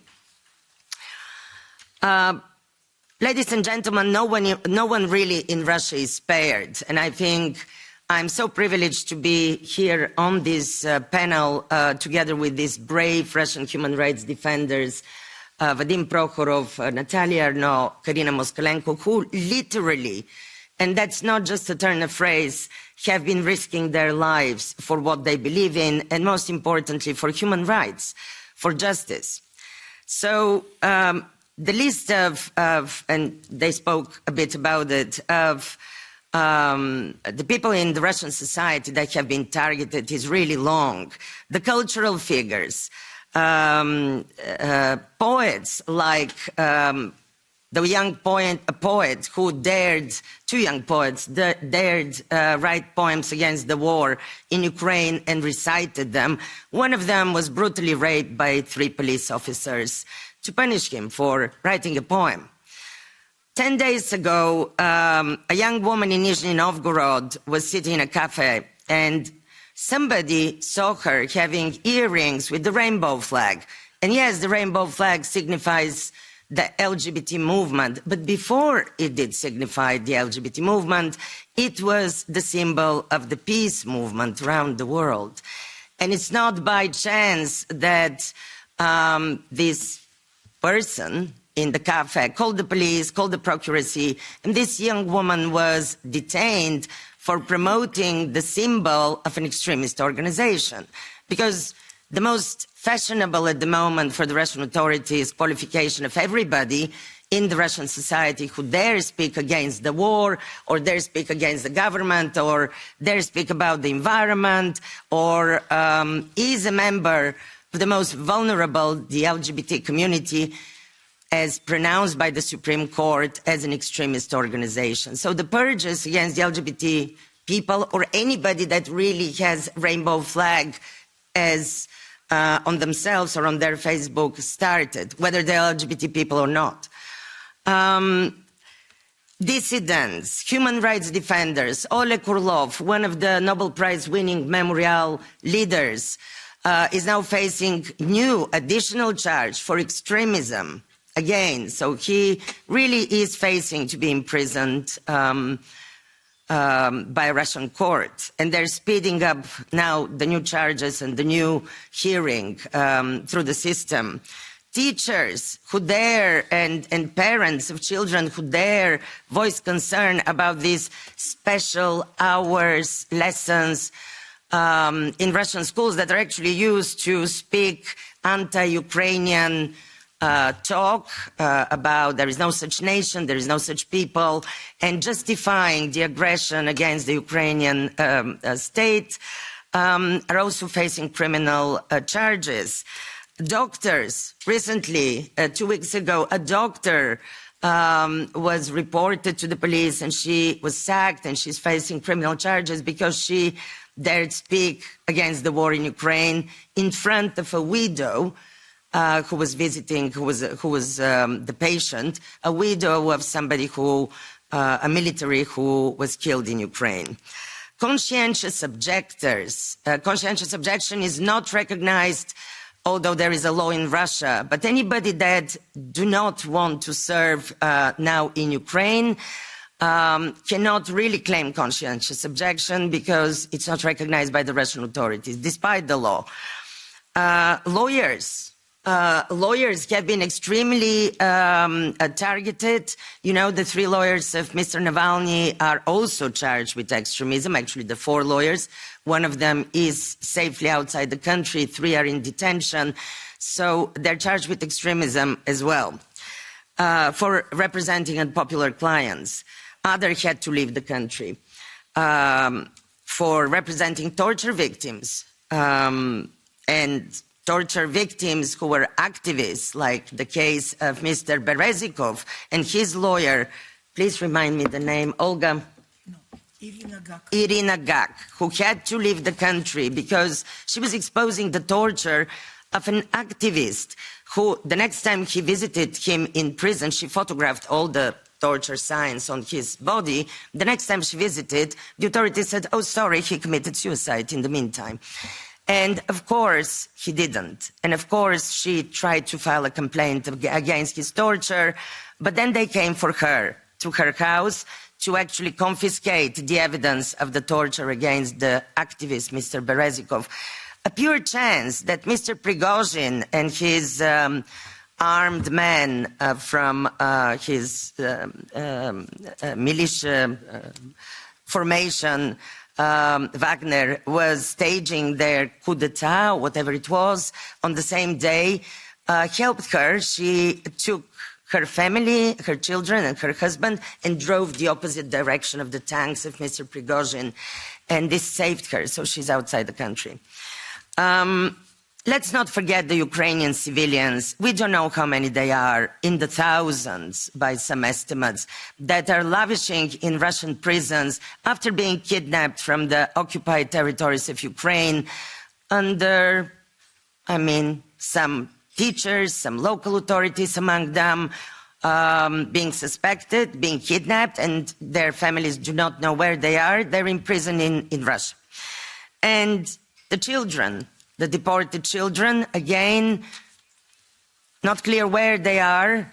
[SPEAKER 6] Ladies and gentlemen, no one really in Russia is spared, and I think I'm so privileged to be here on this panel together with these brave Russian human rights defenders, Vadim Prokhorov, Natalia Arnaud, Karina Moskalenko, who literally, and that's not just a turn of phrase, have been risking their lives for what they believe in, and most importantly, for human rights, for justice. So the list of, and they spoke a bit about it, of the people in the Russian society that have been targeted is really long. The cultural figures, poets like the young poet who dared, 2 young poets dared write poems against the war in Ukraine and recited them. One of them was brutally raped by 3 police officers to punish him for writing a poem. 10 days ago, a young woman in Nizhny Novgorod was sitting in a cafe and somebody saw her having earrings with the rainbow flag. And yes, the rainbow flag signifies the LGBT movement, but before it did signify the LGBT movement, it was the symbol of the peace movement around the world. And it's not by chance that this person in the cafe called the police, called the procuracy, and this young woman was detained for promoting the symbol of an extremist organization. Because the most fashionable at the moment for the Russian authorities qualification of everybody in the Russian society who dare speak against the war, or dare speak against the government, or dare speak about the environment, or is a member of the most vulnerable, the LGBT community, as pronounced by the Supreme Court as an extremist organization. So the purges against the LGBT people, or anybody that really has rainbow flag as on themselves or on their Facebook, started, whether they're LGBT people or not. Dissidents, human rights defenders, Oleg Orlov, one of the Nobel Prize winning memorial leaders, is now facing new additional charge for extremism. Again, so he really is facing to be imprisoned by a Russian court. And they're speeding up now the new charges and the new hearing through the system. Teachers who dare and parents of children who dare voice concern about these special hours, lessons in Russian schools that are actually used to speak anti-Ukrainian talk about there is no such nation, there is no such people, and justifying the aggression against the Ukrainian state, are also facing criminal charges. Doctors, recently, 2 weeks ago, a doctor was reported to the police and she was sacked and she's facing criminal charges because she dared speak against the war in Ukraine in front of a widow who was visiting, who was the patient, a widow of somebody who a military who was killed in Ukraine. Conscientious objectors. Conscientious objection is not recognized, although there is a law in Russia. But anybody that do not want to serve now in Ukraine cannot really claim conscientious objection because it's not recognized by the Russian authorities, despite the law. Lawyers have been extremely targeted. You know, the 3 lawyers of Mr. Navalny are also charged with extremism. Actually, the 4 lawyers. One of them is safely outside the country. 3 are in detention. So they're charged with extremism as well for representing unpopular clients. Others had to leave the country for representing torture victims and torture victims who were activists, like the case of Mr. Berezikov and his lawyer. Please remind me the name, Olga?
[SPEAKER 4] No, Irina Gak.
[SPEAKER 6] Irina Gak, who had to leave the country because she was exposing the torture of an activist who, the next time he visited him in prison, she photographed all the torture signs on his body. The next time she visited, the authorities said, oh, sorry, he committed suicide in the meantime. And of course, he didn't. And of course, she tried to file a complaint against his torture, but then they came for her to her house to actually confiscate the evidence of the torture against the activist, Mr. Berezikov. A pure chance that Mr. Prigozhin and his armed men from his militia formation, Wagner, was staging their coup d'etat, whatever it was, on the same day, helped her. She took her family, her children and her husband and drove the opposite direction of the tanks of Mr. Prigozhin, and this saved her, so she's outside the country. Let's not forget the Ukrainian civilians. We don't know how many they are, in the thousands by some estimates, that are languishing in Russian prisons after being kidnapped from the occupied territories of Ukraine under, some teachers, some local authorities among them, being suspected, being kidnapped, and their families do not know where they are. They're in prison in Russia. And the children, the deported children, again, not clear where they are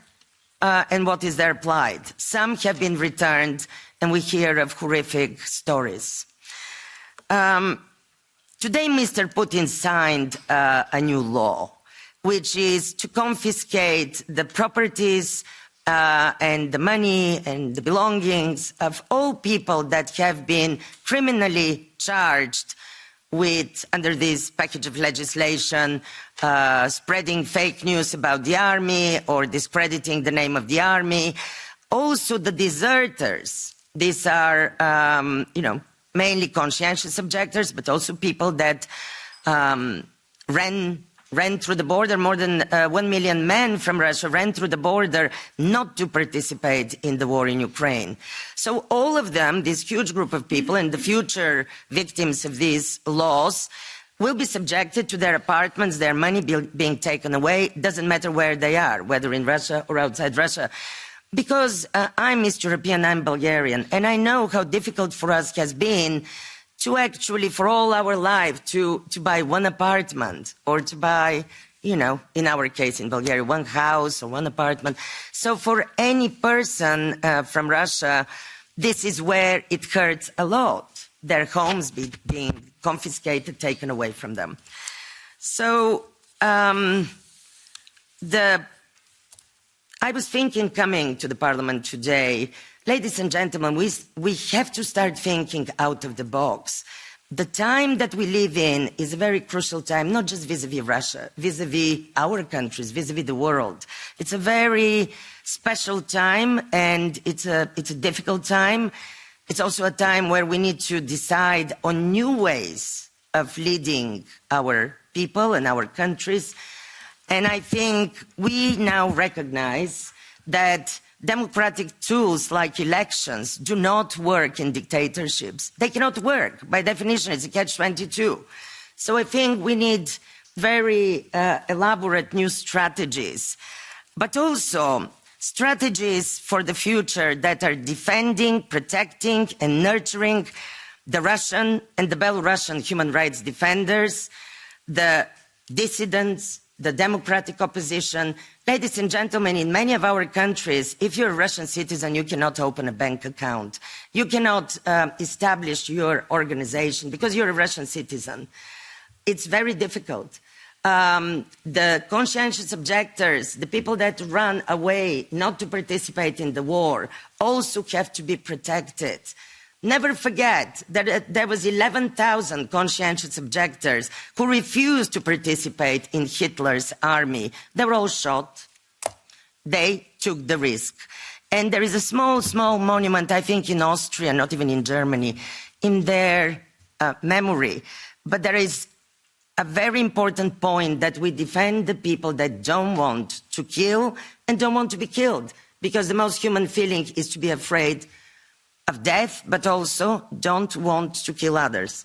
[SPEAKER 6] and what is their plight. Some have been returned, and we hear of horrific stories. Today, Mr. Putin signed a new law, which is to confiscate the properties and the money and the belongings of all people that have been criminally charged with, under this package of legislation, spreading fake news about the army or discrediting the name of the army. Also the deserters. These are, mainly conscientious objectors, but also people that ran through the border. More than 1 million men from Russia ran through the border not to participate in the war in Ukraine. So all of them, this huge group of people and the future victims of these laws, will be subjected to their apartments, their money being taken away. Doesn't matter where they are, whether in Russia or outside Russia. Because I'm East European, I'm Bulgarian, and I know how difficult for us has been to actually, for all our life, to buy one apartment or to buy, in our case in Bulgaria, one house or one apartment. So for any person from Russia, this is where it hurts a lot, their homes being confiscated, taken away from them. So I was thinking, coming to the Parliament today, ladies and gentlemen, we have to start thinking out of the box. The time that we live in is a very crucial time, not just vis-à-vis Russia, vis-à-vis our countries, vis-à-vis the world. It's a very special time, and it's a difficult time. It's also a time where we need to decide on new ways of leading our people and our countries. And I think we now recognize that democratic tools like elections do not work in dictatorships. They cannot work. By definition, it's a catch-22. So I think we need very elaborate new strategies. But also, strategies for the future that are defending, protecting, and nurturing the Russian and the Belarusian human rights defenders, the dissidents, the democratic opposition. Ladies and gentlemen, in many of our countries, if you're a Russian citizen, you cannot open a bank account. You cannot establish your organization because you're a Russian citizen. It's very difficult. The conscientious objectors, the people that run away not to participate in the war, also have to be protected. Never forget that there was 11,000 conscientious objectors who refused to participate in Hitler's army. They were all shot. They took the risk. And there is a small monument, I think in Austria, not even in Germany, in their memory. But there is a very important point that we defend the people that don't want to kill and don't want to be killed. Because the most human feeling is to be afraid of death, but also don't want to kill others.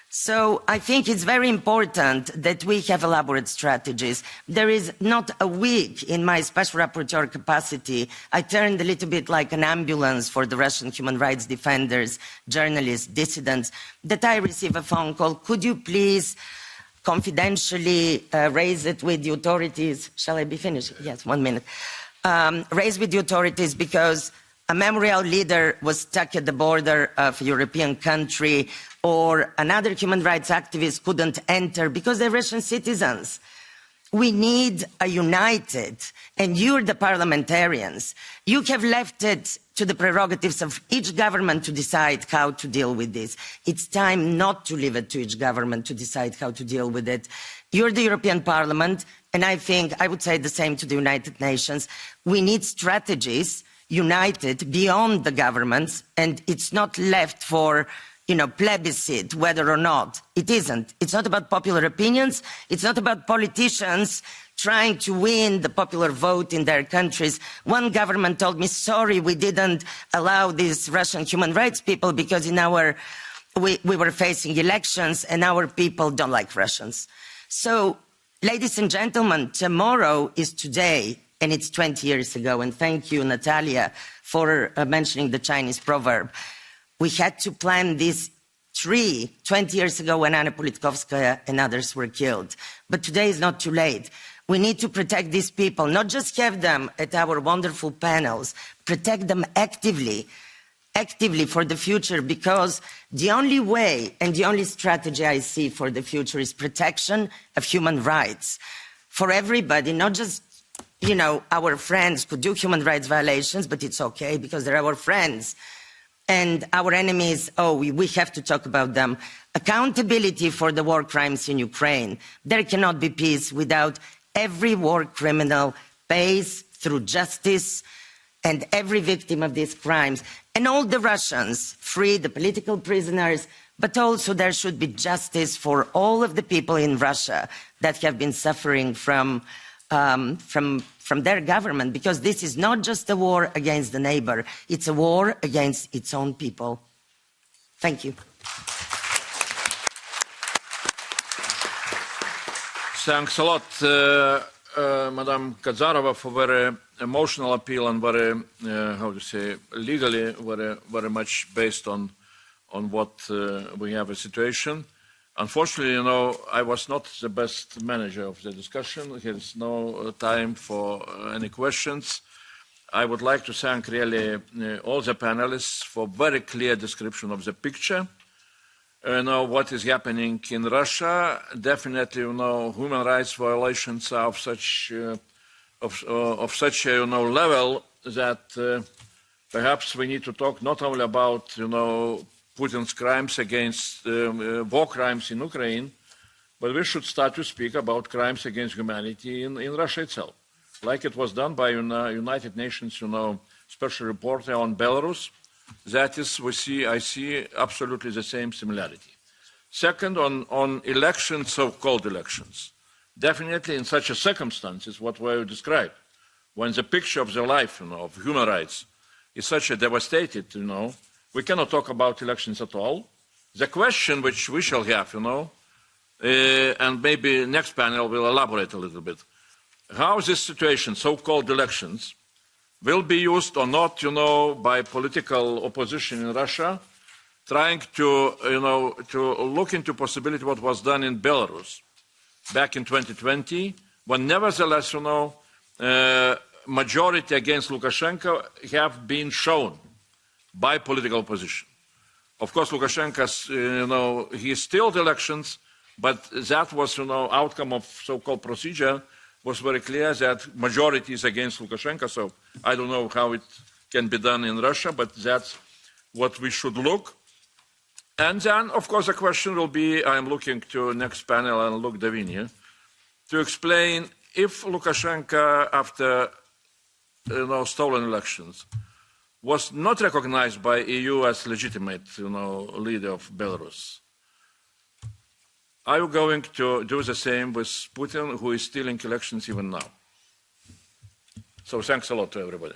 [SPEAKER 6] So I think it's very important that we have elaborate strategies. There is not a week in my special rapporteur capacity, I turned a little bit like an ambulance for the Russian human rights defenders, journalists, dissidents, that I receive a phone call. Could you please confidentially raise it with the authorities? Shall I be finished? Yes, 1 minute. Raise with the authorities because a memorial leader was stuck at the border of a European country, or another human rights activist couldn't enter because they're Russian citizens. We need a united, and you're the parliamentarians. You have left it to the prerogatives of each government to decide how to deal with this. It's time not to leave it to each government to decide how to deal with it. You're the European Parliament, and I think I would say the same to the United Nations. We need strategies united beyond the governments, and it's not left for, plebiscite, whether or not. It isn't. It's not about popular opinions. It's not about politicians trying to win the popular vote in their countries. One government told me, sorry, we didn't allow these Russian human rights people because we were facing elections and our people don't like Russians. So, ladies and gentlemen, tomorrow is today. And it's 20 years ago. And thank you, Natalia, for mentioning the Chinese proverb. We had to plant this tree 20 years ago when Anna Politkovskaya and others were killed. But today is not too late. We need to protect these people, not just have them at our wonderful panels, protect them actively for the future, because the only way and the only strategy I see for the future is protection of human rights for everybody, not just our friends could do human rights violations, but it's okay because they're our friends. And our enemies, we have to talk about them. Accountability for the war crimes in Ukraine. There cannot be peace without every war criminal pays through justice, and every victim of these crimes. And all the Russians free the political prisoners, but also there should be justice for all of the people in Russia that have been suffering from their government, because this is not just a war against the neighbor, it's a war against its own people. Thank you.
[SPEAKER 2] Thanks a lot, Madam Kazarova, for very emotional appeal and very, legally very much based on what we have a situation. Unfortunately, I was not the best manager of the discussion. There's no time for any questions. I would like to thank really all the panelists for very clear description of the picture. What is happening in Russia. Definitely, human rights violations are of such a level that perhaps we need to talk not only about Putin's crimes against war crimes in Ukraine, but we should start to speak about crimes against humanity in Russia itself, like it was done by United Nations, special reporter on Belarus. That is, I see absolutely the same similarity. Second, on elections, so-called elections, definitely in such a circumstances, what were described, when the picture of the life, of human rights is such a devastated, we cannot talk about elections at all. The question which we shall have, and maybe next panel will elaborate a little bit, how this situation, so-called elections, will be used or not, by political opposition in Russia, trying to, to look into possibility what was done in Belarus back in 2020, when nevertheless, majority against Lukashenko have been shown by political opposition. Of course, Lukashenko's, he stilled elections, but that was, outcome of so-called procedure was very clear that majority is against Lukashenko. So I don't know how it can be done in Russia, but that's what we should look. And then, of course, the question will be, I'm looking to next panel and Luke Davinia, to explain if Lukashenko, after stolen elections, was not recognized by EU as legitimate leader of Belarus. Are you going to do the same with Putin, who is stealing elections even now? So thanks a lot to everybody.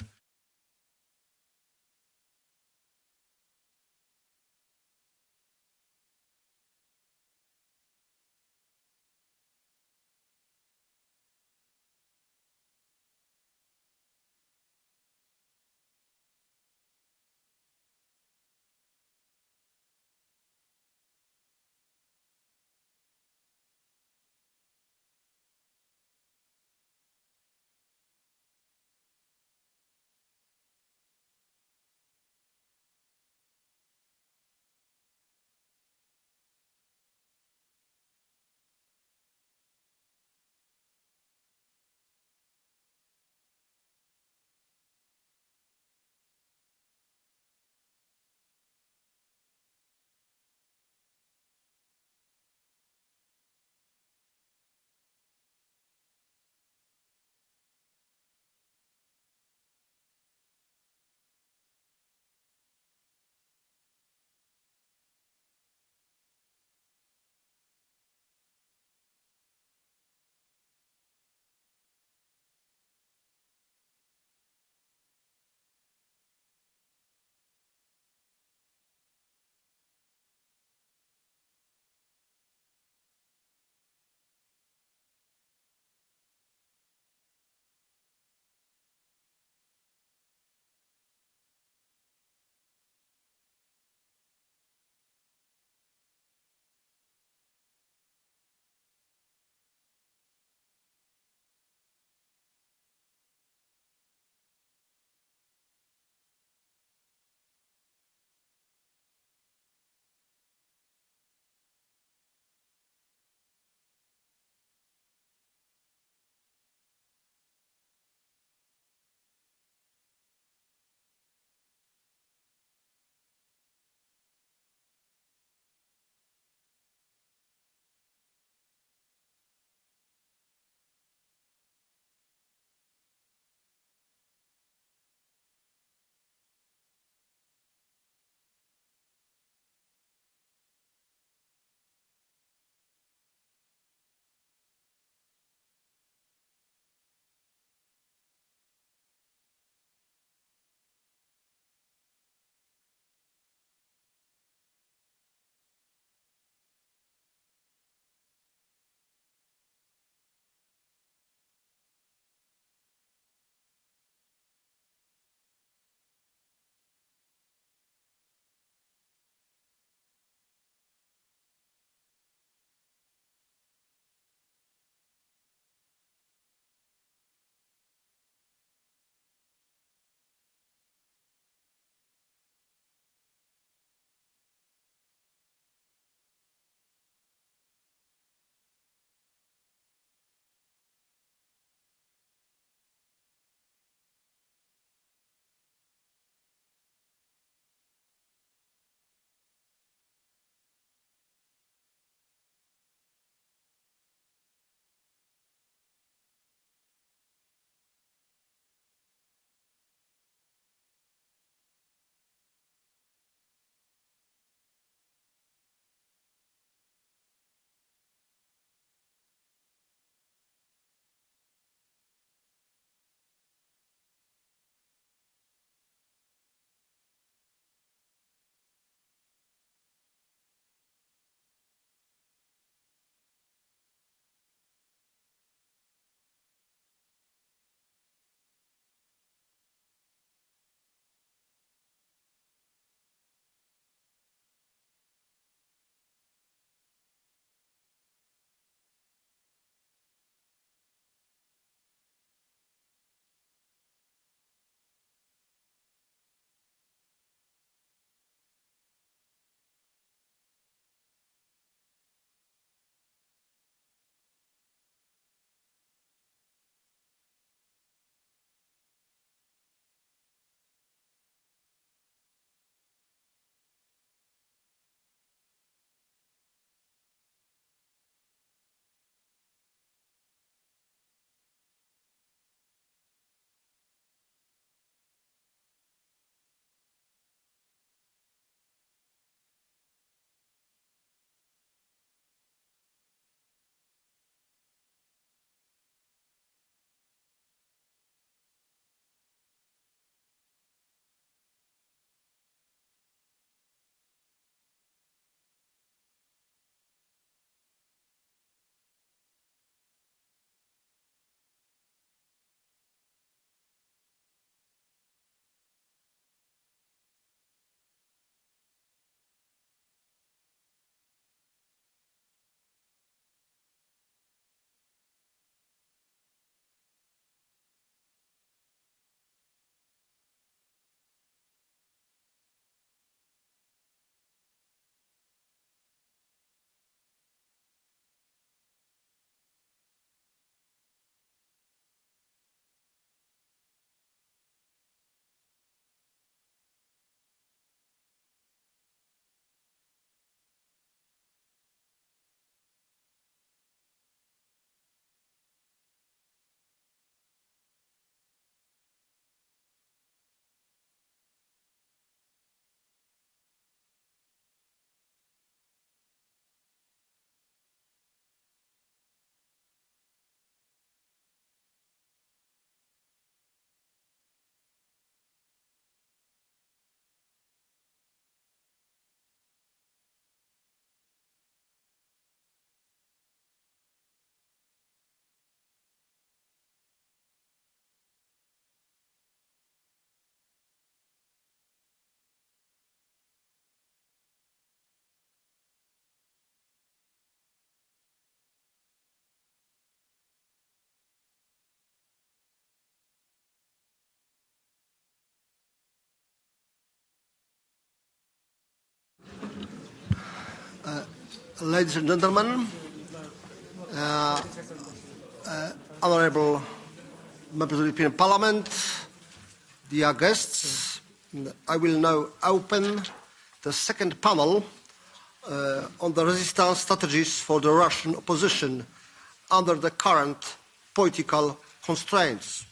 [SPEAKER 7] Ladies and gentlemen, honorable members of the European Parliament, dear guests, I will now open the second panel on the resistance strategies for the Russian opposition under the current political constraints.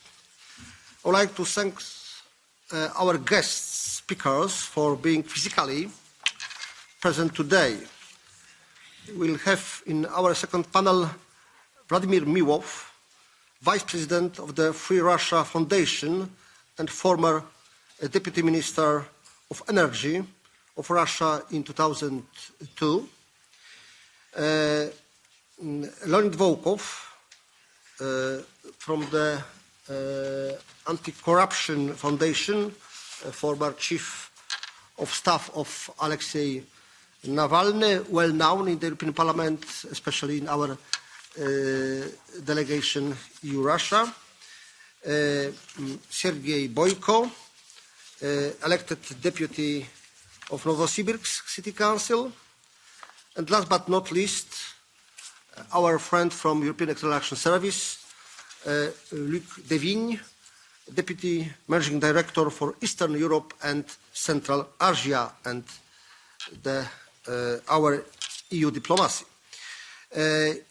[SPEAKER 7] I would like to thank our guest speakers for being physically present today. We'll have in our second panel Vladimir Milov, Vice President of the Free Russia Foundation and former Deputy Minister of Energy of Russia in 2002. Leonid Volkov, from the Anti-Corruption Foundation, former Chief of Staff of Alexei Navalny, well known in the European Parliament, especially in our delegation EU-Russia. Sergei Boyko, elected Deputy of Novosibirsk City Council. And last but not least, our friend from European External Action Service, Luc Devigne, Deputy Managing Director for Eastern Europe and Central Asia, and our EU diplomacy.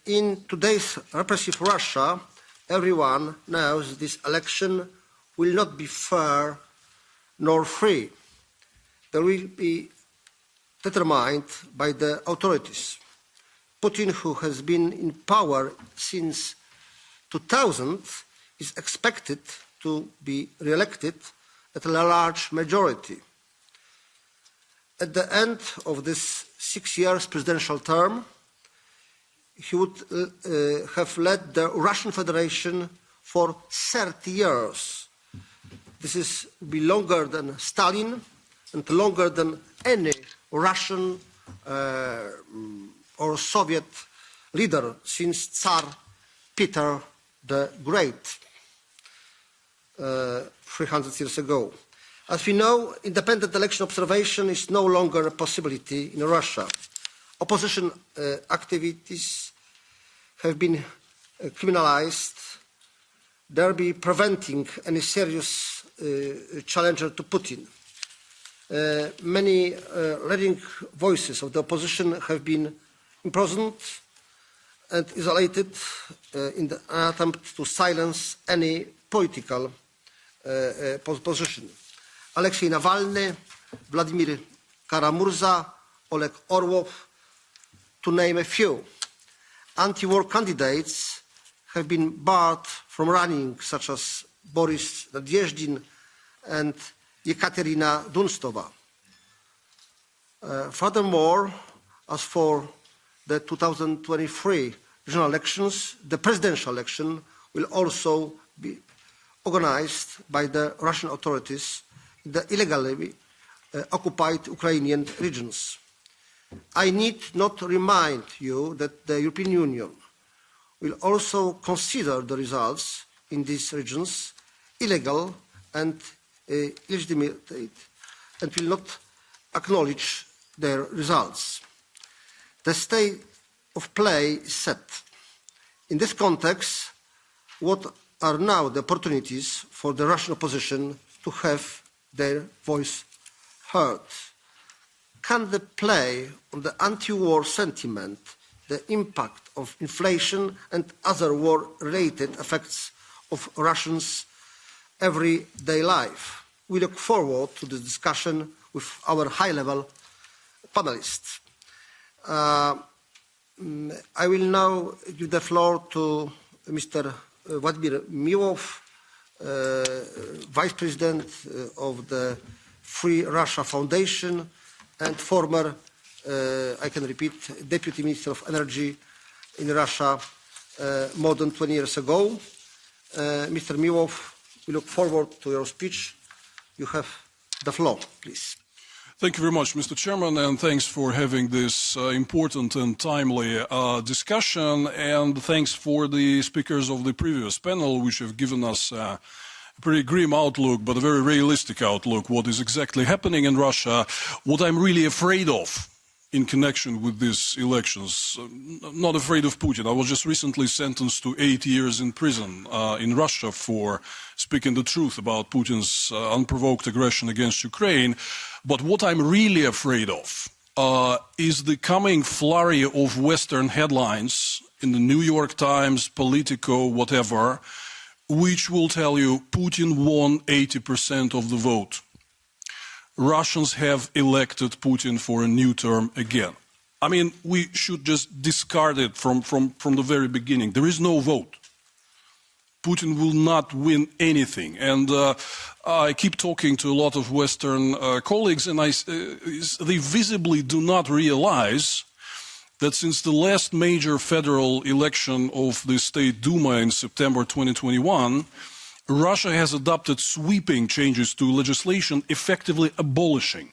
[SPEAKER 7] In today's repressive Russia, everyone knows this election will not be fair nor free. They will be determined by the authorities. Putin, who has been in power since 2000, is expected to be re-elected at a large majority. At the end of this 6 years presidential term, he would have led the Russian Federation for 30 years. This will be longer than Stalin and longer than any Russian or Soviet leader since Tsar Peter the Great 300 years ago. As we know, independent election observation is no longer a possibility in Russia. Opposition activities have been criminalized, thereby preventing any serious challenger to Putin. Many leading voices of the opposition have been imprisoned and isolated in the attempt to silence any political position. Alexei Navalny, Vladimir Kara-Murza, Oleg Orlov, to name a few. Anti-war candidates have been barred from running, such as Boris Nadezhdin and Yekaterina Dunstova. Furthermore, as for the 2023 regional elections, the presidential election will also be organized by the Russian authorities in the illegally occupied Ukrainian regions. I need not remind you that the European Union will also consider the results in these regions illegal and illegitimate and will not acknowledge their results. The state of play is set. In this context, what are now the opportunities for the Russian opposition to have their voice heard? Can the play on the anti-war sentiment, the impact of inflation and other war-related effects of Russians' everyday life? We look forward to the discussion with our high-level panelists. I will now give the floor to Mr. Vladimir Milov, Vice President of the Free Russia Foundation and former, I can repeat, Deputy Minister of Energy in Russia more than 20 years ago. Mr. Milov, we look forward to your speech. You have the floor, please.
[SPEAKER 8] Thank you very much, Mr. Chairman, and thanks for having this important and timely discussion, and thanks for the speakers of the previous panel, which have given us a pretty grim outlook, but a very realistic outlook, what is exactly happening in Russia, what I'm really afraid of. in connection with these elections. Not afraid of Putin. I was just recently sentenced to 8 years in prison in Russia for speaking the truth about Putin's unprovoked aggression against Ukraine. But what I'm really afraid of is the coming flurry of Western headlines in the New York Times, Politico, whatever, which will tell you Putin won 80% of the vote. Russians have elected Putin for a new term again. I mean, we should just discard it from the very beginning. There is no vote. Putin will not win anything. And I keep talking to a lot of Western colleagues, and they visibly do not realize that since the last major federal election of the State Duma in September 2021, Russia has adopted sweeping changes to legislation effectively abolishing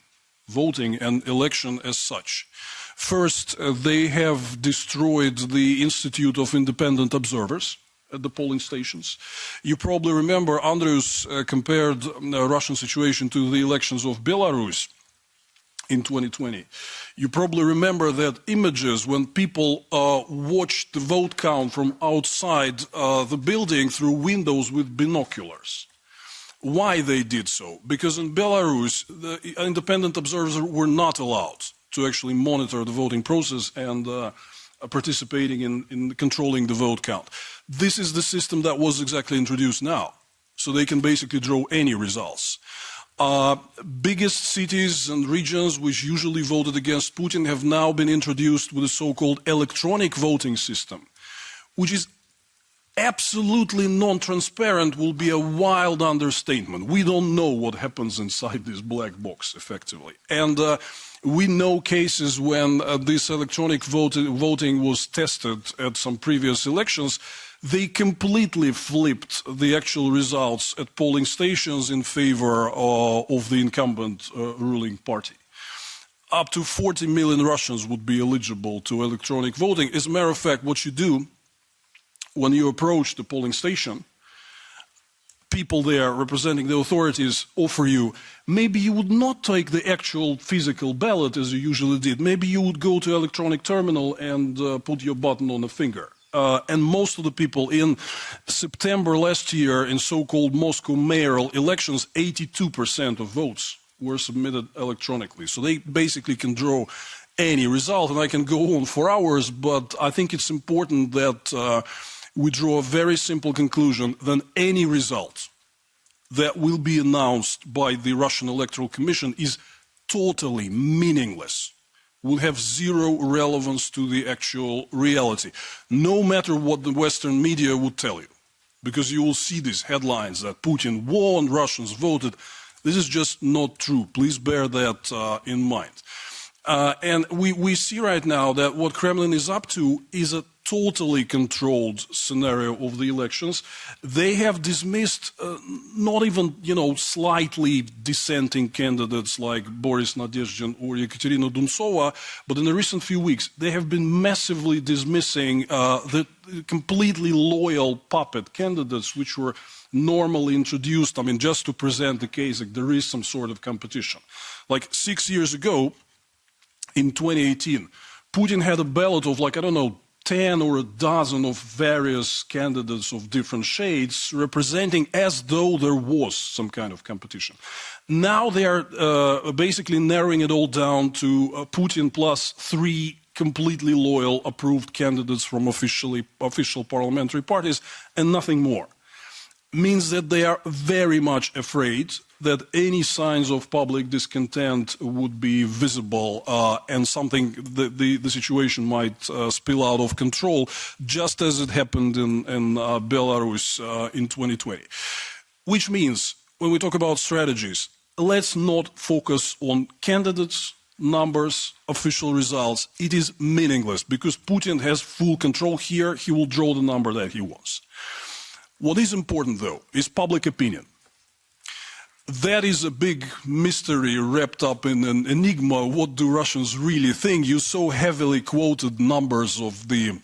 [SPEAKER 8] voting and election as such. First, they have destroyed the Institute of Independent Observers at the polling stations. You probably remember Andrius compared the Russian situation to the elections of Belarus in 2020. You probably remember that images when people watched the vote count from outside the building through windows with binoculars. Why they did so? Because in Belarus, the independent observers were not allowed to actually monitor the voting process and participating in controlling the vote count. This is the system that was exactly introduced now. So they can basically draw any results. Biggest cities and regions which usually voted against Putin have now been introduced with a so-called electronic voting system, which is absolutely non-transparent, will be a wild understatement. We don't know what happens inside this black box, effectively. And we know cases when this electronic voting was tested at some previous elections. They completely flipped the actual results at polling stations in favor of the incumbent ruling party. Up to 40 million Russians would be eligible to electronic voting. As a matter of fact, what you do when you approach the polling station, people there representing the authorities offer you, maybe you would not take the actual physical ballot as you usually did. Maybe you would go to electronic terminal and put your button on a finger. And most of the people in September last year in so-called Moscow mayoral elections, 82% of votes were submitted electronically. So they basically can draw any result. And I can go on for hours, but I think it's important that we draw a very simple conclusion that any result that will be announced by the Russian Electoral Commission is totally meaningless, will have zero relevance to the actual reality, no matter what the Western media would tell you, because you will see these headlines that Putin won, Russians voted. This is just not true. Please bear that in mind. And we see right now that what Kremlin is up to is a totally controlled scenario of the elections. They have dismissed not even, slightly dissenting candidates like Boris Nadezhdin or Ekaterina Duntsova, but in the recent few weeks, they have been massively dismissing the completely loyal puppet candidates which were normally introduced, just to present the case that there is some sort of competition. Like 6 years ago, in 2018, Putin had a ballot of 10 or a dozen of various candidates of different shades, representing as though there was some kind of competition. Now they are basically narrowing it all down to Putin plus 3 completely loyal approved candidates from official parliamentary parties and nothing more. Means that they are very much afraid that any signs of public discontent would be visible and the situation might spill out of control, just as it happened in Belarus in 2020. Which means, when we talk about strategies, let's not focus on candidates, numbers, official results. It is meaningless because Putin has full control here. He will draw the number that he wants. What is important, though, is public opinion. That is a big mystery wrapped up in an enigma. What do Russians really think? You so heavily quoted numbers of the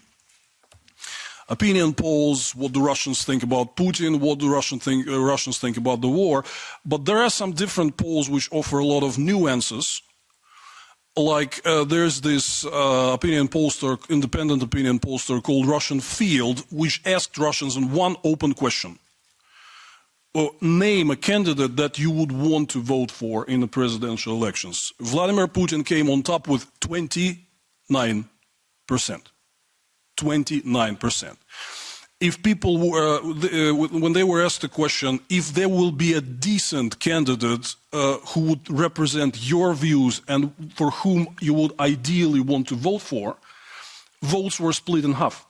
[SPEAKER 8] opinion polls. What do Russians think about Putin? What do Russians think about the war? But there are some different polls which offer a lot of nuances. like there's this independent opinion pollster called Russian Field, which asked Russians in one open question. Name a candidate that you would want to vote for in the presidential elections. Vladimir Putin came on top with 29%. 29%. If people were, when they were asked the question, if there will be a decent candidate who would represent your views and for whom you would ideally want to vote for, votes were split in half.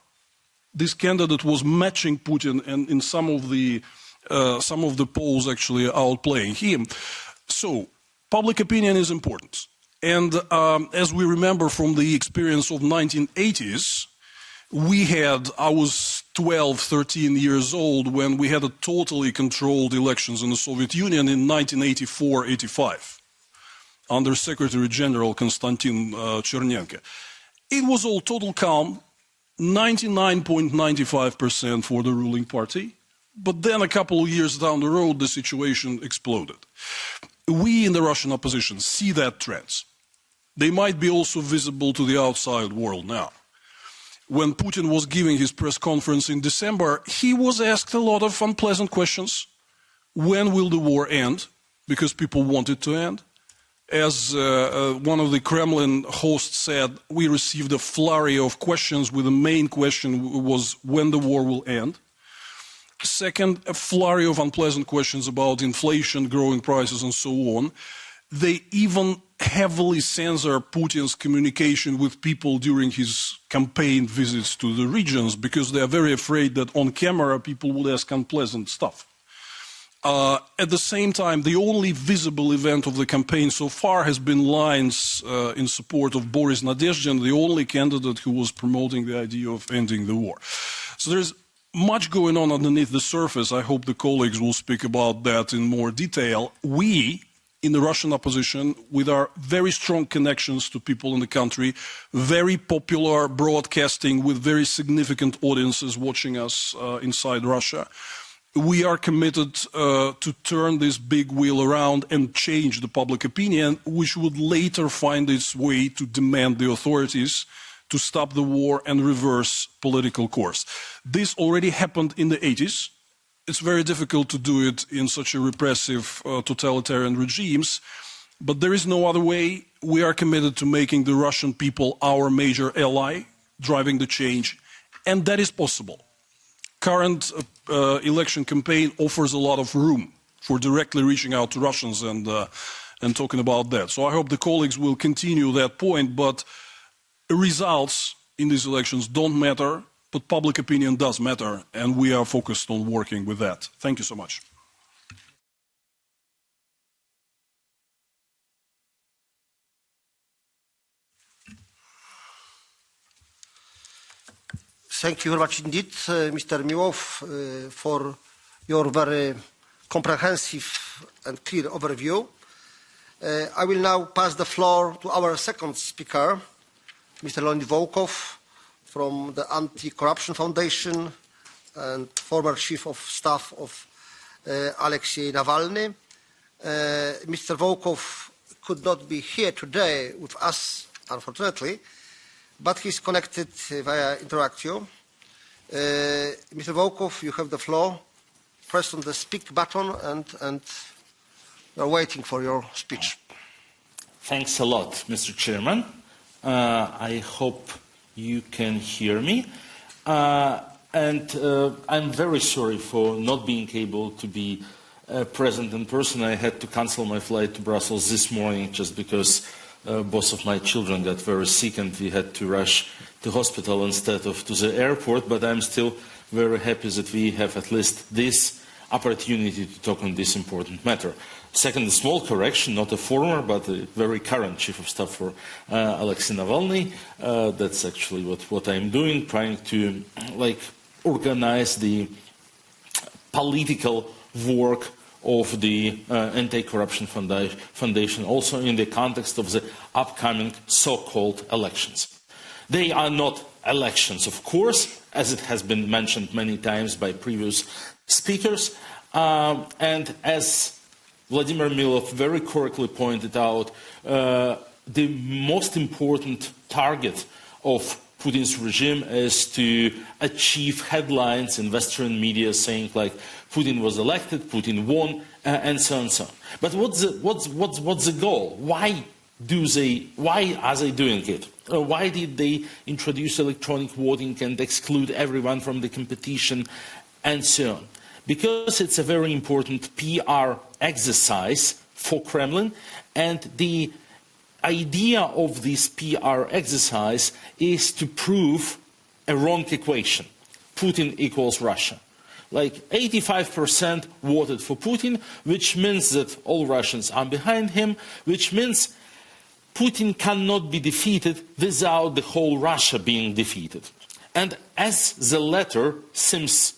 [SPEAKER 8] This candidate was matching Putin, and in some of the polls actually outplaying him. So, public opinion is important. And as we remember from the experience of 1980s, I was 12, 13 years old when we had a totally controlled elections in the Soviet Union in 1984-85 under Secretary General Konstantin Chernenko. It was all total calm, 99.95% for the ruling party. But then a couple of years down the road, the situation exploded. We in the Russian opposition see that trends. They might be also visible to the outside world now. When Putin was giving his press conference in December, he was asked a lot of unpleasant questions. When will the war end? Because people want it to end. As one of the Kremlin hosts said, we received a flurry of questions with the main question was when the war will end. Second, a flurry of unpleasant questions about inflation, growing prices, and so on. They even heavily censor Putin's communication with people during his campaign visits to the regions because they are very afraid that on camera people will ask unpleasant stuff. At the same time, the only visible event of the campaign so far has been lines in support of Boris Nadezhdin, the only candidate who was promoting the idea of ending the war. So there's much going on underneath the surface. I hope the colleagues will speak about that in more detail. We, in the Russian opposition, with our very strong connections to people in the country, very popular broadcasting with very significant audiences watching us inside Russia, we are committed to turn this big wheel around and change the public opinion, which would later find its way to demand the authorities to stop the war and reverse political course. This already happened in the 80s. It's very difficult to do it in such a repressive, totalitarian regimes, but there is no other way. We are committed to making the Russian people our major ally, driving the change, and that is possible. Current election campaign offers a lot of room for directly reaching out to Russians and talking about that. So I hope the colleagues will continue that point, but results in these elections don't matter, but public opinion does matter, and we are focused on working with that. Thank you so much.
[SPEAKER 7] Thank you very much indeed, Mr. Miłow, for your very comprehensive and clear overview. I will now pass the floor to our second speaker, Mr. Leonid Volkov, from the Anti-Corruption Foundation and former Chief of Staff of Alexei Navalny. Mr. Volkov could not be here today with us, unfortunately, but he's connected via Interactio. Mr. Volkov, you have the floor. Press on the speak button and we are waiting for your speech.
[SPEAKER 9] Thanks a lot, Mr. Chairman. I hope you can hear me. And I'm very sorry for not being able to be present in person. I had to cancel my flight to Brussels this morning just because both of my children got very sick and we had to rush to hospital instead of to the airport. But I'm still very happy that we have at least this opportunity to talk on this important matter. Second, a small correction, not a former, but a very current Chief of Staff for Alexei Navalny. That's actually what I'm doing, trying to organize the political work of the Anti-Corruption Foundation, also in the context of the upcoming so-called elections. They are not elections, of course, as it has been mentioned many times by previous speakers, and as Vladimir Milov very correctly pointed out, the most important target of Putin's regime is to achieve headlines in Western media saying like Putin was elected, Putin won, and so on and so on. But what's the goal? Why are they doing it? Why did they introduce electronic voting and exclude everyone from the competition and so on? Because it's a very important PR exercise for Kremlin, and the idea of this PR exercise is to prove a wrong equation. Putin equals Russia. Like 85% voted for Putin, which means that all Russians are behind him, which means Putin cannot be defeated without the whole Russia being defeated. And as the latter seems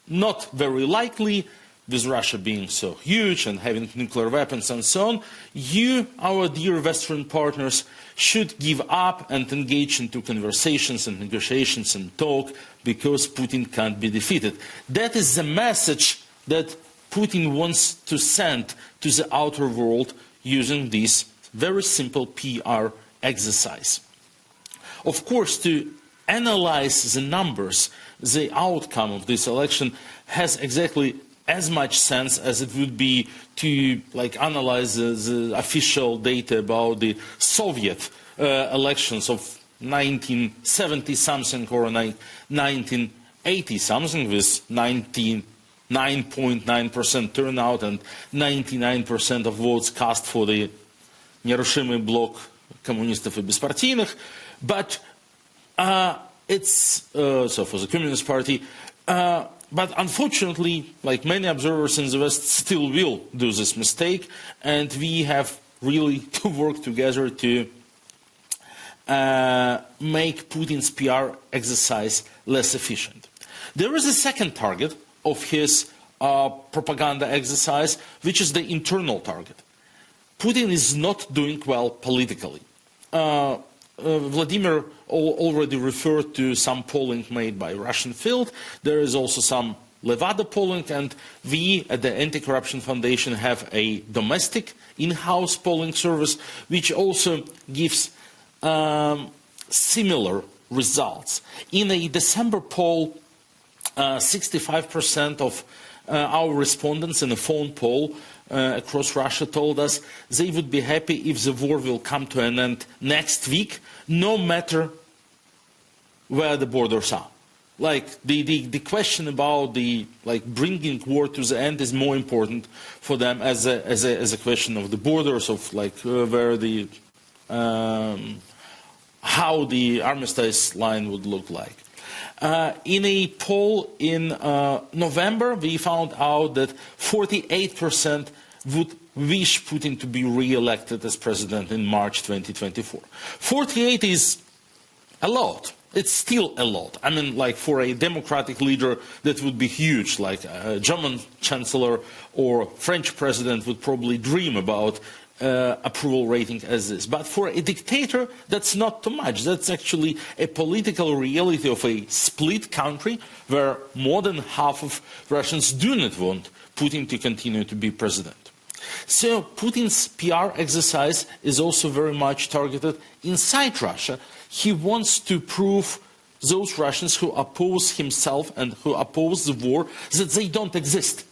[SPEAKER 9] not very likely, with Russia being so huge and having nuclear weapons and so on, you, our dear Western partners, should give up and engage into conversations and negotiations and talk, because Putin can't be defeated. That is the message that Putin wants to send to the outer world using this very simple PR exercise. Of course, to analyze the numbers, the outcome of this election has exactly as much sense as it would be to analyze the official data about the Soviet elections of 1970-something or 1980-something, with 99.9% turnout and 99% of votes cast for the нерушимый блок коммунистов и беспартийных. But it's so for the Communist Party. But unfortunately, like many observers in the West, still will do this mistake, and we have really to work together to make Putin's PR exercise less efficient. There is a second target of his propaganda exercise, which is the internal target. Putin is not doing well politically. Vladimir already referred to some polling made by Russian Field. There is also some Levada polling, and we at the Anti-Corruption Foundation have a domestic in-house polling service, which also gives similar results. In a December poll, 65% of our respondents in a phone poll across Russia told us they would be happy if the war will come to an end next week, no matter where the borders are. Like the question about bringing war to the end is more important for them as a question of the borders, of where the how the armistice line would look like. In a poll in November, we found out that 48% would wish Putin to be re-elected as president in March 2024. 48 is a lot. It's still a lot. I mean, for a democratic leader, that would be huge. Like a German chancellor or French president would probably dream about approval rating as this. But for a dictator, that's not too much. That's actually a political reality of a split country where more than half of Russians do not want Putin to continue to be president. So Putin's PR exercise is also very much targeted inside Russia. He wants to prove those Russians who oppose himself and who oppose the war that they don't exist.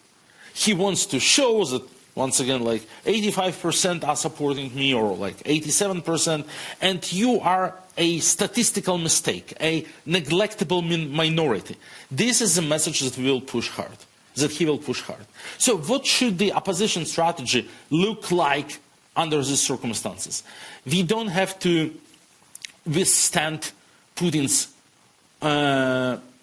[SPEAKER 9] He wants to show that, once again, 85% are supporting me, or 87%, and you are a statistical mistake, a neglectable minority. This is a message that will push hard, that he will push hard. So what should the opposition strategy look like under these circumstances? We don't have to withstand Putin's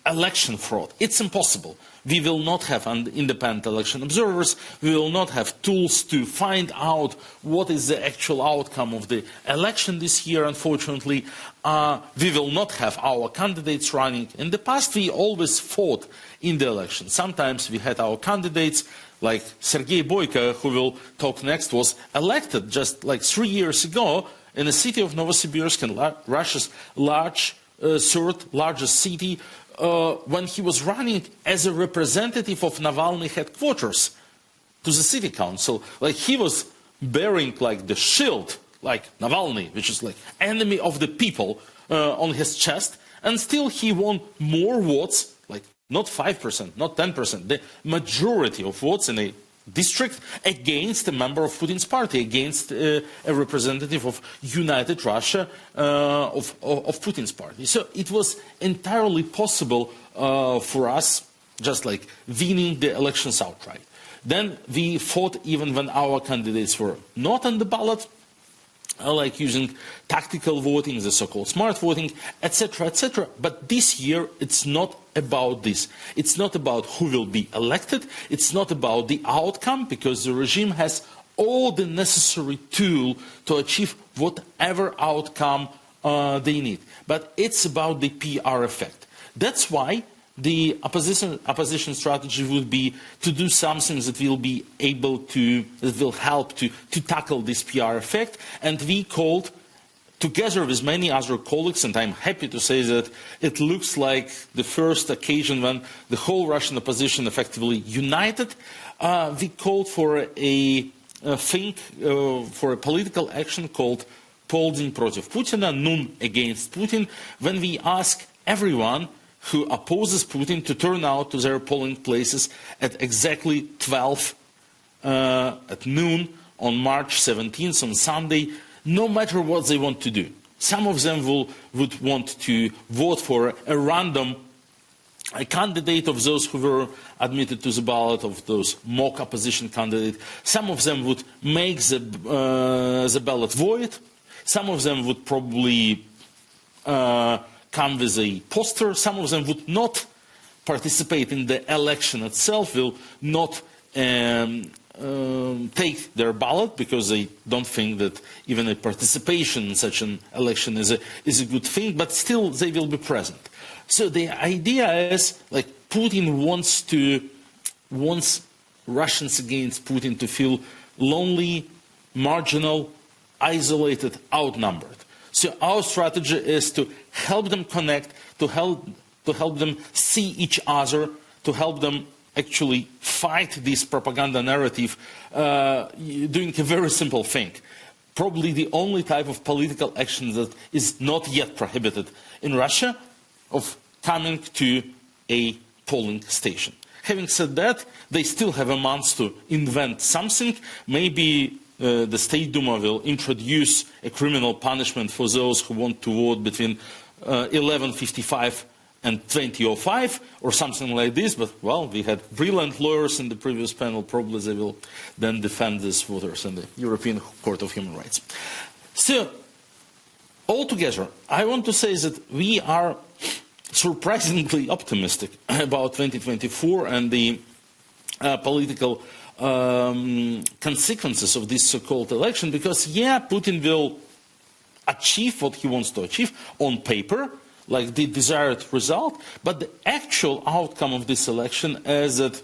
[SPEAKER 9] election fraud. It's impossible. We will not have independent election observers. We will not have tools to find out what is the actual outcome of the election this year, unfortunately. We will not have our candidates running. In the past, we always fought in the election. Sometimes we had our candidates, like Sergei Boyko, who will talk next, was elected just 3 years ago in the city of Novosibirsk, in Russia's third largest city, when he was running as a representative of Navalny headquarters to the city council. He was bearing the shield, like Navalny, which is like enemy of the people on his chest, and still he won more votes, like not 5%, not 10%, the majority of votes in a district against a member of Putin's party, against a representative of United Russia of Putin's party. So it was entirely possible for us, just like winning the elections outright. Then we fought even when our candidates were not on the ballot, like using tactical voting, the so-called smart voting, etc., etc. But this year, it's not about this. It's not about who will be elected. It's not about the outcome, because the regime has all the necessary tools to achieve whatever outcome they need. But it's about the PR effect. That's why the opposition strategy would be to do something that will be able to, that will help to tackle this PR effect. And we called, together with many other colleagues, and I'm happy to say that it looks like the first occasion when the whole Russian opposition effectively united, we called for a political action called Полдень против Путина, noon against Putin, when we ask everyone who opposes Putin to turn out to their polling places at exactly 12 at noon on March 17th, on Sunday, no matter what they want to do. Some of them would want to vote for a random candidate of those who were admitted to the ballot, of those mock opposition candidates. Some of them would make the ballot void. Some of them would probably come with a poster. Some of them would not participate in the election itself, will not take their ballot, because they don't think that even a participation in such an election is a good thing, but still they will be present. So the idea is, like, Putin wants Russians against Putin to feel lonely, marginal, isolated, outnumbered. So our strategy is to help them connect, to help them see each other, to help them actually fight this propaganda narrative, doing a very simple thing. Probably the only type of political action that is not yet prohibited in Russia, of coming to a polling station. Having said that, they still have a month to invent something. Maybe the State Duma will introduce a criminal punishment for those who want to vote between 11:55 and 20:05 or something like this. But, well, we had brilliant lawyers in the previous panel. Probably they will then defend these voters in the European Court of Human Rights. So, altogether, I want to say that we are surprisingly optimistic about 2024 and the political consequences of this so-called election, because, yeah, Putin will achieve what he wants to achieve on paper, like the desired result, but the actual outcome of this election is that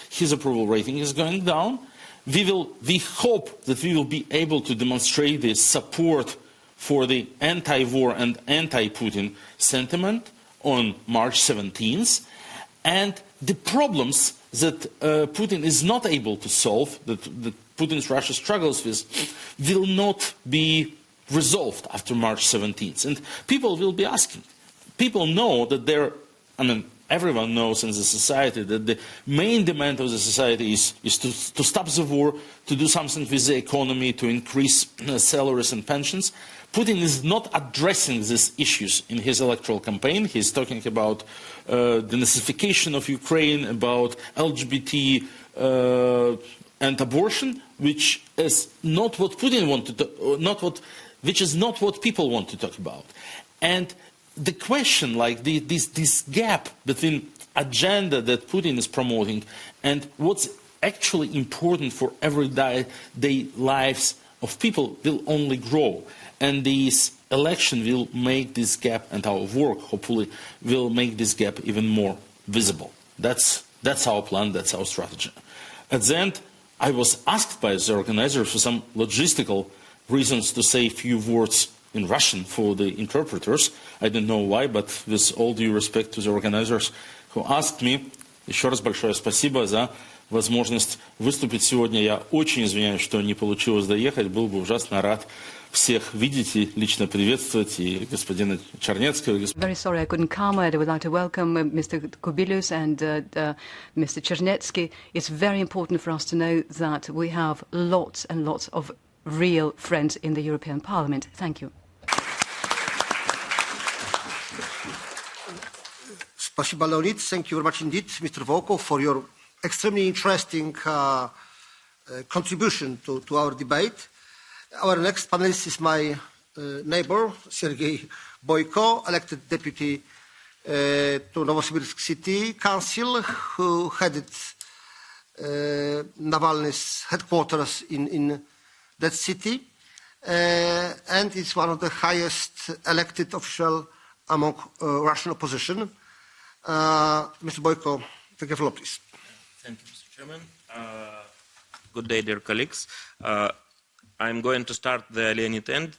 [SPEAKER 9] his approval rating is going down. We hope that we will be able to demonstrate the support for the anti-war and anti-Putin sentiment on March 17th, and the problems that Putin is not able to solve, that Putin's Russia struggles with, will not be resolved after March 17th. And people will be asking. People know that everyone knows in the society that the main demand of the society is to stop the war, to do something with the economy, to increase salaries and pensions. Putin is not addressing these issues in his electoral campaign. He's talking about the Nazification of Ukraine, about LGBT and abortion, which is not what Putin wanted to, which is not what people want to talk about. And the question, like this gap between agenda that Putin is promoting and what's actually important for everyday lives of people, will only grow. And this election will make this gap, and our work, hopefully, will make this gap even more visible. That's our plan, that's our strategy. At the end, I was asked by the organizers for some logistical reasons to say a few words in Russian for the interpreters. I don't know why, but with all due respect to the organizers who asked me, еще раз большое спасибо за возможность выступить сегодня. Я очень извиняюсь, что не получилось доехать. Был бы ужасно рад всех видеть и лично приветствовать, и господина Чернецкого.
[SPEAKER 10] Very sorry I couldn't come. I would like to welcome Mr. Kubilius and Mr. Chernetsky. It's very important for us to know that we have lots and lots of real friends in the European Parliament. Thank you.
[SPEAKER 7] Spasiba, Leonid. Thank you very much indeed, Mr. Volkov, for your extremely interesting contribution to our debate. Our next panelist is my neighbor, Sergei Boyko, elected deputy to Novosibirsk City Council, who headed Navalny's headquarters in that city, and is one of the highest elected official among Russian opposition. Mr. Boyko, take the floor, please.
[SPEAKER 11] Thank you, Mr. Chairman. Good day, dear colleagues. I'm going to start the Leonid end.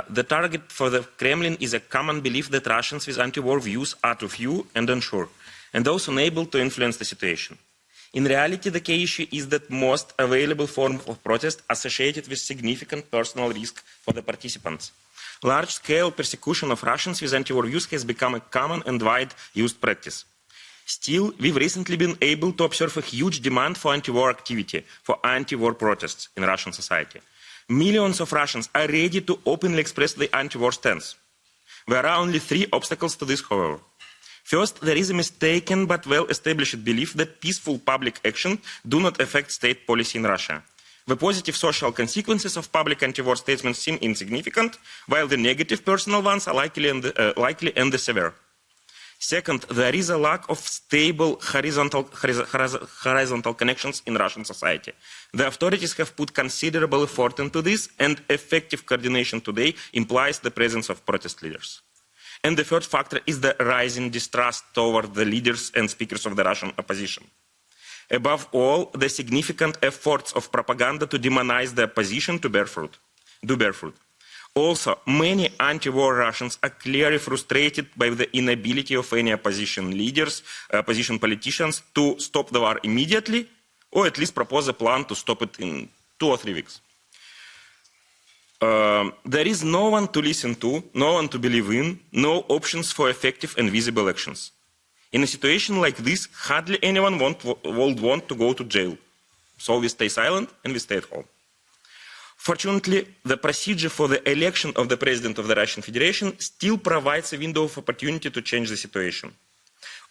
[SPEAKER 11] The target for the Kremlin is a common belief that Russians with anti-war views are too few and unsure, and those unable to influence the situation. In reality, the key issue is that most available form of protest associated with significant personal risk for the participants. Large-scale persecution of Russians with anti-war views has become a common and wide-used practice. Still, we've recently been able to observe a huge demand for anti-war activity, for anti-war protests in Russian society. Millions of Russians are ready to openly express the anti-war stance. There are only three obstacles to this, however. First, there is a mistaken but well-established belief that peaceful public action do not affect state policy in Russia. The positive social consequences of public anti-war statements seem insignificant, while the negative personal ones are likely and severe. Second, there is a lack of stable horizontal connections in Russian society. The authorities have put considerable effort into this, and effective coordination today implies the presence of protest leaders. And the third factor is the rising distrust toward the leaders and speakers of the Russian opposition. Above all, the significant efforts of propaganda to demonize the opposition do bear fruit. Also, many anti-war Russians are clearly frustrated by the inability of any opposition leaders, opposition politicians to stop the war immediately, or at least propose a plan to stop it in 2 or 3 weeks. There is no one to listen to, no one to believe in, no options for effective and visible actions. In a situation like this, hardly anyone would want to go to jail. So we stay silent and we stay at home. Fortunately, the procedure for the election of the President of the Russian Federation still provides a window of opportunity to change the situation.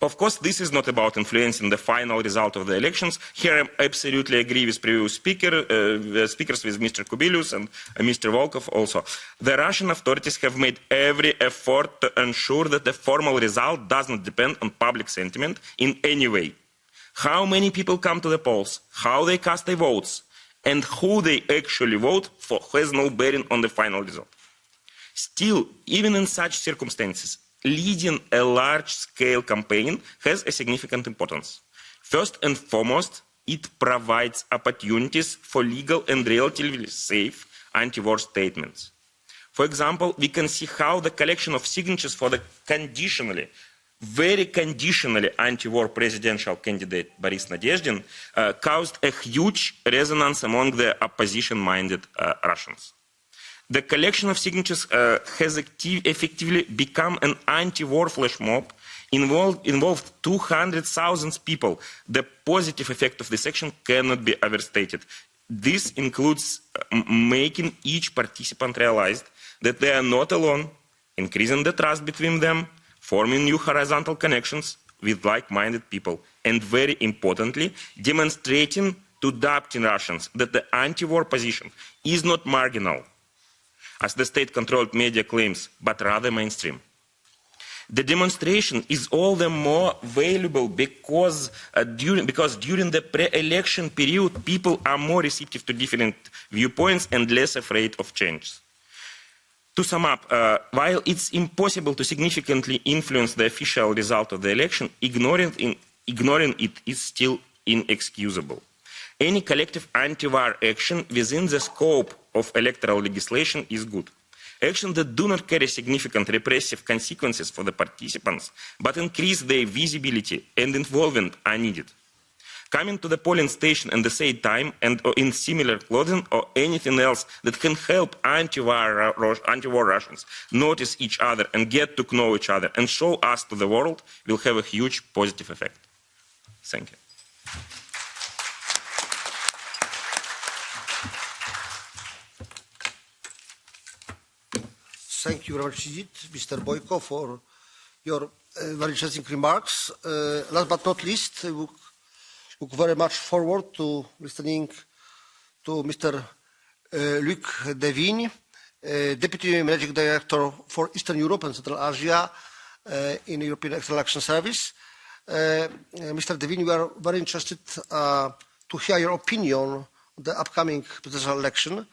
[SPEAKER 11] Of course, this is not about influencing the final result of the elections. Here I absolutely agree with previous speakers, with Mr. Kubilius and Mr. Volkov also. The Russian authorities have made every effort to ensure that the formal result does not depend on public sentiment in any way. How many people come to the polls, how they cast their votes, and who they actually vote for has no bearing on the final result. Still, even in such circumstances, leading a large-scale campaign has a significant importance. First and foremost, it provides opportunities for legal and relatively safe anti-war statements. For example, we can see how the collection of signatures for the very conditionally anti-war presidential candidate Boris Nadezhdin caused a huge resonance among the opposition-minded Russians. The collection of signatures has effectively become an anti-war flash mob, involved 200,000 people. The positive effect of this action cannot be overstated. This includes making each participant realize that they are not alone, increasing the trust between them, forming new horizontal connections with like-minded people, and very importantly, demonstrating to adopting Russians that the anti-war position is not marginal, as the state-controlled media claims, but rather mainstream. The demonstration is all the more valuable because during the pre-election period, people are more receptive to different viewpoints and less afraid of change. To sum up, while it's impossible to significantly influence the official result of the election, ignoring it is still inexcusable. Any collective anti-war action within the scope of electoral legislation is good. Actions that do not carry significant repressive consequences for the participants, but increase their visibility and involvement are needed. Coming to the polling station at the same time and or in similar clothing or anything else that can help anti-war Russians notice each other and get to know each other and show us to the world will have a huge positive effect. Thank you.
[SPEAKER 7] Thank you very much indeed, Mr. Boyko, for your very interesting remarks. Last but not least, I look very much forward to listening to Mr. Luc Devigne, Deputy Managing Director for Eastern Europe and Central Asia in the European External Action Service. Mr. Devigne, we are very interested to hear your opinion on the upcoming presidential election,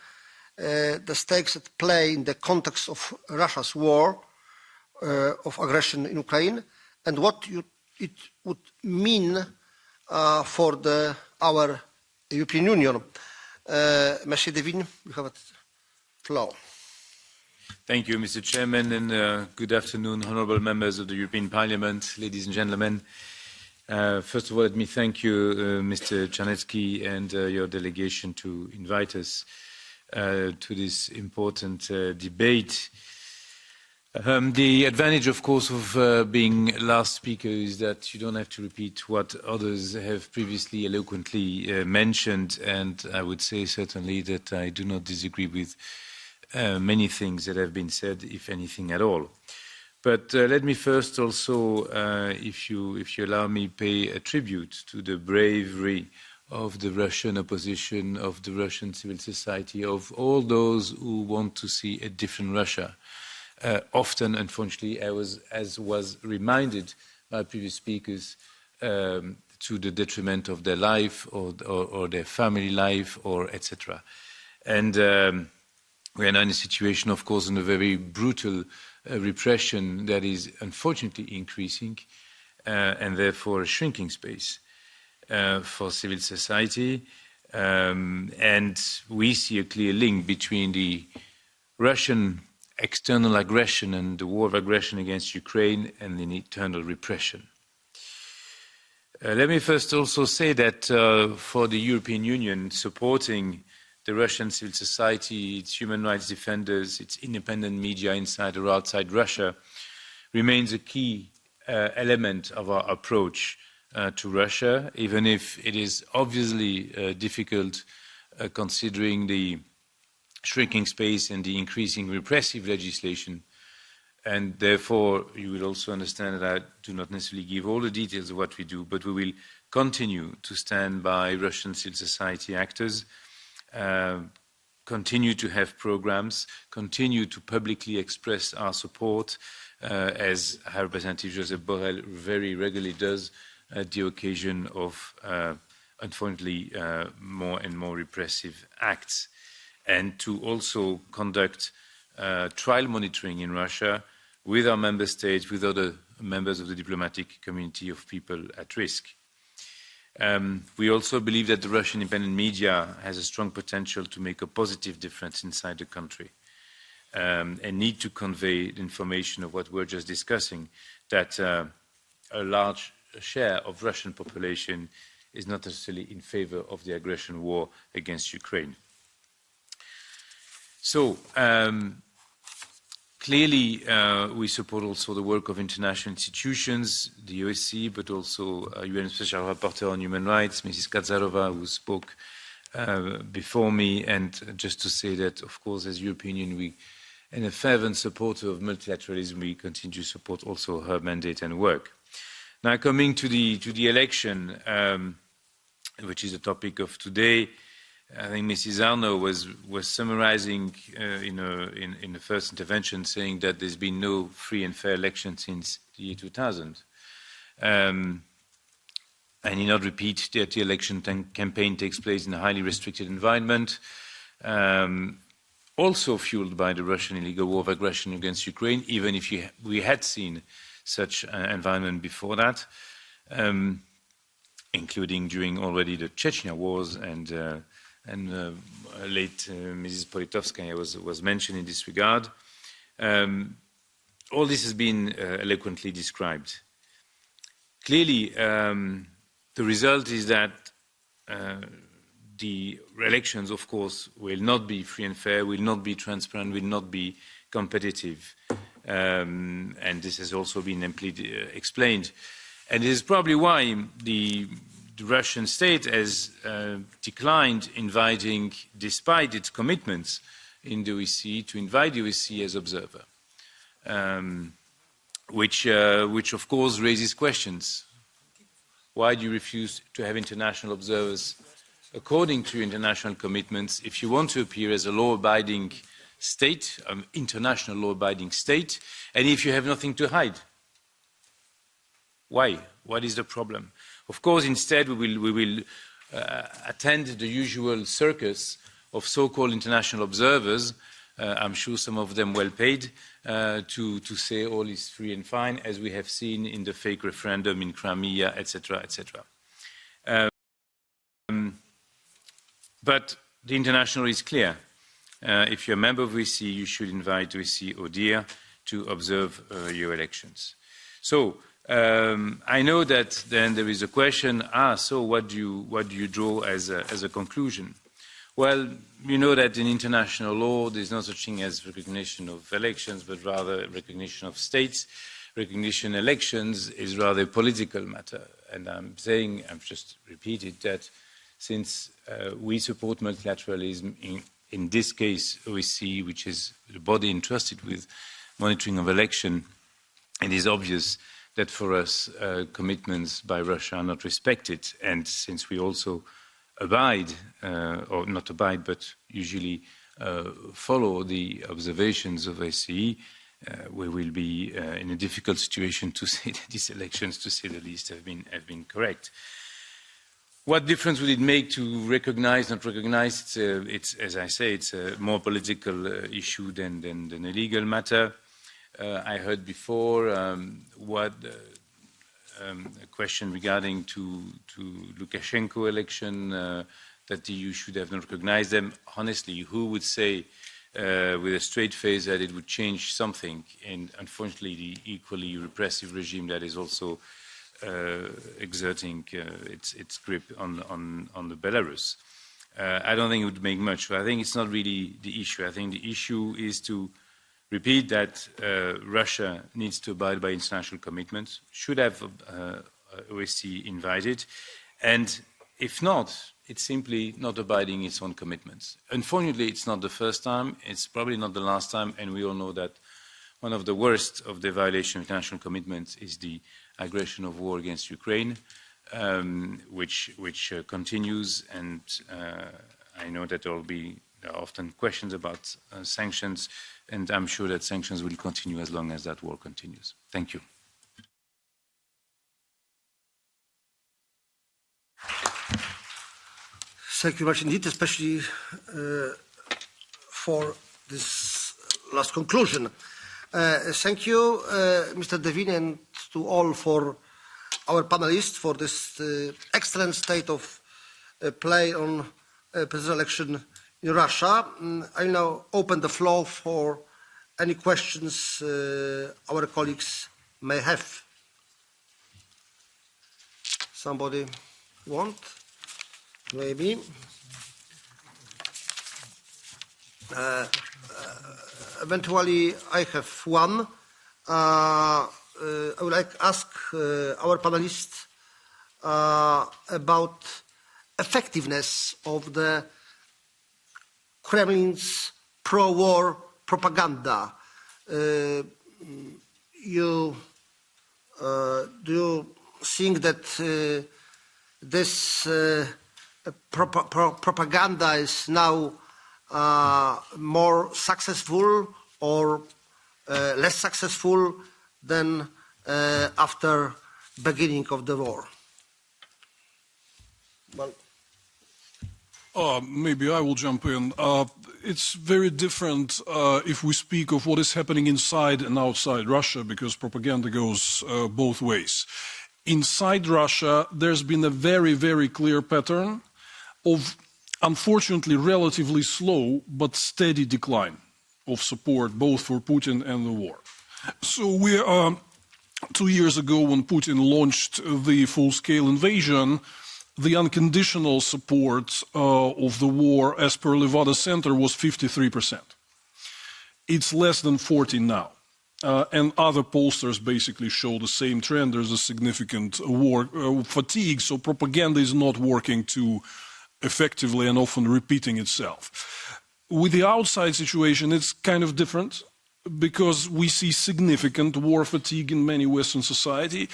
[SPEAKER 7] the stakes at play in the context of Russia's war of aggression in Ukraine, and what it would mean for our European Union. Monsieur Devigne, you have the floor.
[SPEAKER 12] Thank you, Mr. Chairman, and good afternoon, honourable members of the European Parliament, ladies and gentlemen. First of all, let me thank you, Mr. Czarnecki, and your delegation to invite us to this important debate. The advantage, of course, of being last speaker is that you don't have to repeat what others have previously eloquently mentioned, and I would say certainly that I do not disagree with many things that have been said, if anything at all. But let me first also, if you allow me, pay a tribute to the bravery of the Russian opposition, of the Russian civil society, of all those who want to see a different Russia. Often, unfortunately, as was reminded by previous speakers, to the detriment of their life or their family life, or etc. And we are now in a situation, of course, in a very brutal repression that is unfortunately increasing, and therefore a shrinking space for civil society. And we see a clear link between the Russian external aggression and the war of aggression against Ukraine and the internal repression. Let me first also say that for the European Union, supporting the Russian civil society, its human rights defenders, its independent media inside or outside Russia, remains a key element of our approach to Russia, even if it is obviously difficult considering the shrinking space and the increasing repressive legislation. And therefore, you will also understand that I do not necessarily give all the details of what we do, but we will continue to stand by Russian civil society actors, continue to have programs, continue to publicly express our support, as High Representative Josep Borrell very regularly does at the occasion of, unfortunately, more and more repressive acts, and to also conduct trial monitoring in Russia with our member states, with other members of the diplomatic community of people at risk. We also believe that the Russian independent media has a strong potential to make a positive difference inside the country, and need to convey the information of what we're just discussing, that a large share of Russian population is not necessarily in favor of the aggression war against Ukraine. So, clearly, we support also the work of international institutions, the OSCE, but also UN Special Rapporteur on Human Rights, Mrs. Kazarova, who spoke before me. And just to say that, of course, as European Union, we, and a fervent supporter of multilateralism, we continue to support also her mandate and work. Now, coming to the election, which is the topic of today, I think Mrs. Arno was summarizing in the first intervention, saying that there's been no free and fair election since the year 2000. I need not repeat that the election campaign takes place in a highly restricted environment, also fueled by the Russian illegal war of aggression against Ukraine, even if we had seen such an environment before that, including during already the Chechnya wars and late Mrs. Politovskaya was mentioned in this regard. All this has been eloquently described. Clearly, The result is that the elections, of course, will not be free and fair, will not be transparent, will not be competitive. And this has also been amply explained. And this is probably why the Russian state has declined inviting, despite its commitments in the OSCE, to invite the OSCE as observer, which of course raises questions. Why do you refuse to have international observers according to international commitments if you want to appear as a law-abiding state, international law-abiding state, and if you have nothing to hide? Why? What is the problem? Of course, instead, we will attend the usual circus of so-called international observers, I'm sure some of them well paid, to say all is free and fine, as we have seen in the fake referendum in Crimea, etc., etc. But the international is clear. If you're a member of OSCE, you should invite OSCE ODIHR to observe your elections. So I know that then there is a question, so what do you draw as a conclusion? Well, you know that in international law there is no such thing as recognition of elections, but rather recognition of states. Recognition of elections is rather a political matter. And I'm just repeated that since we support multilateralism, in this case OSCE, which is the body entrusted with monitoring of election, it is obvious that for us commitments by Russia are not respected. And since we also abide, or not abide, but usually follow the observations of OSCE, we will be in a difficult situation to say that these elections, to say the least, have been correct. What difference would it make to recognize, not recognize? It's as I say, it's a more political issue than a legal matter. I heard before a question regarding to Lukashenko election, that the EU should have not recognized them. Honestly, who would say with a straight face that it would change something? And unfortunately, the equally repressive regime that is also exerting its grip on the Belarus. I don't think it would make much. So I think it's not really the issue. I think the issue is to repeat that Russia needs to abide by international commitments, should have OSCE invited, and if not, it's simply not abiding its own commitments. Unfortunately, it's not the first time, it's probably not the last time, and we all know that one of the worst of the violation of international commitments is the aggression of war against Ukraine, which continues, and I know that there are often questions about sanctions, and I'm sure that sanctions will continue as long as that war continues. Thank you.
[SPEAKER 7] Thank you very much indeed, especially for this last conclusion. Thank you, Mr. Devine, and to all for our panelists for this excellent state of play on presidential election in Russia. I now open the floor for any questions our colleagues may have. Somebody want? Maybe. Eventually, I have one. I would like to ask our panelists about effectiveness of the Kremlin's pro-war propaganda. Do you think that this propaganda is now more successful or less successful than after beginning of the war? Well,
[SPEAKER 8] maybe I will jump in. It's very different if we speak of what is happening inside and outside Russia, because propaganda goes both ways. Inside Russia, there's been a very, very clear pattern of, unfortunately, relatively slow but steady decline of support both for Putin and the war. So 2 years ago when Putin launched the full-scale invasion, the unconditional support of the war as per Levada Center was 53%. It's less than 40 now. And other pollsters basically show the same trend. There's a significant war fatigue, so propaganda is not working too effectively and often repeating itself. With the outside situation, it's kind of different because we see significant war fatigue in many Western society,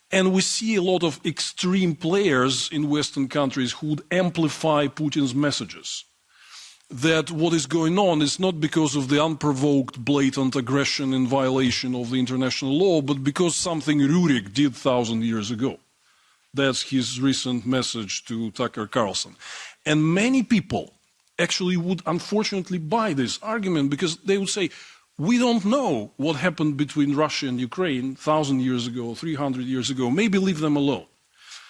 [SPEAKER 8] and we see a lot of extreme players in Western countries who would amplify Putin's messages. That what is going on is not because of the unprovoked, blatant aggression in violation of the international law, but because something Rurik did 1,000 years ago. That's his recent message to Tucker Carlson. And many people actually would unfortunately buy this argument because they would say, we don't know what happened between Russia and Ukraine 1,000 years ago, 300 years ago. Maybe leave them alone.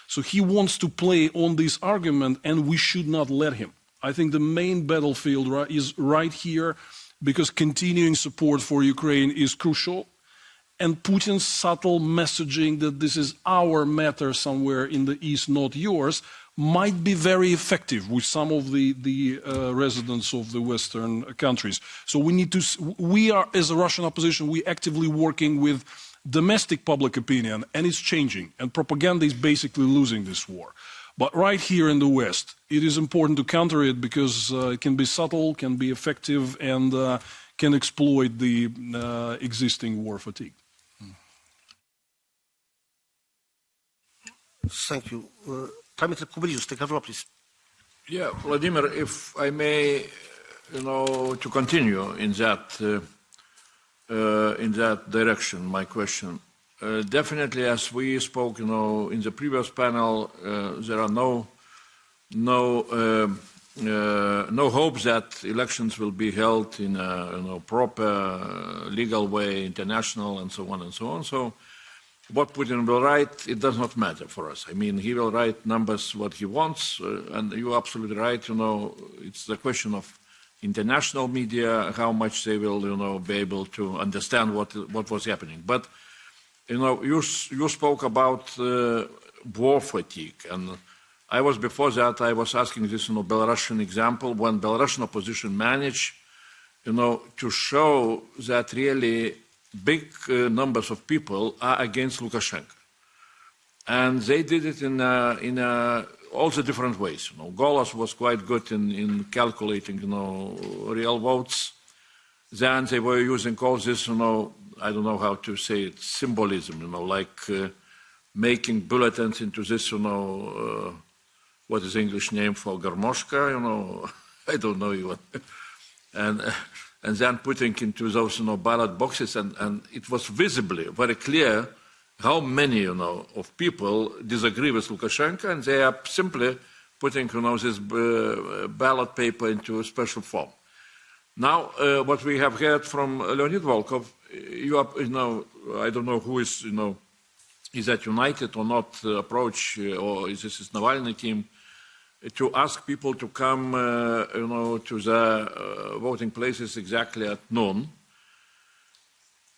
[SPEAKER 8] So he wants to play on this argument, and we should not let him. I think the main battlefield is right here because continuing support for Ukraine is crucial. And Putin's subtle messaging that this is our matter somewhere in the East, not yours, might be very effective with some of the residents of the Western countries. So we are, as a Russian opposition, we actively working with domestic public opinion, and it's changing. And propaganda is basically losing this war. But right here in the West, it is important to counter it because it can be subtle, can be effective, and can exploit the existing war fatigue.
[SPEAKER 7] Thank you. Parliamentary Kubilius, take the floor, please.
[SPEAKER 2] Yeah, Vladimir, if I may, to continue in that direction, my question. Definitely, as we spoke, in the previous panel, there are no hopes that elections will be held in a proper legal way, international, and so on and so on. So, what Putin will write, it does not matter for us. I mean, he will write numbers what he wants, and you're absolutely right. It's the question of international media, how much they will, be able to understand what was happening. But you spoke about war fatigue, and I was before that. I was asking this, Belarusian example when Belarusian opposition managed, to show that really big numbers of people are against Lukashenko, and they did it in all the different ways. Golos was quite good in calculating, real votes. Then they were using all this, I don't know how to say it, symbolism, like making bulletins into this, what is the English name for garmoshka, I don't know even. And then putting into those, ballot boxes, and it was visibly very clear how many, of people disagree with Lukashenko, and they are simply putting, this ballot paper into a special form. Now, what we have heard from Leonid Volkov, I don't know who is, is that United or not approach, or is this Navalny team, to ask people to come, to the voting places exactly at noon.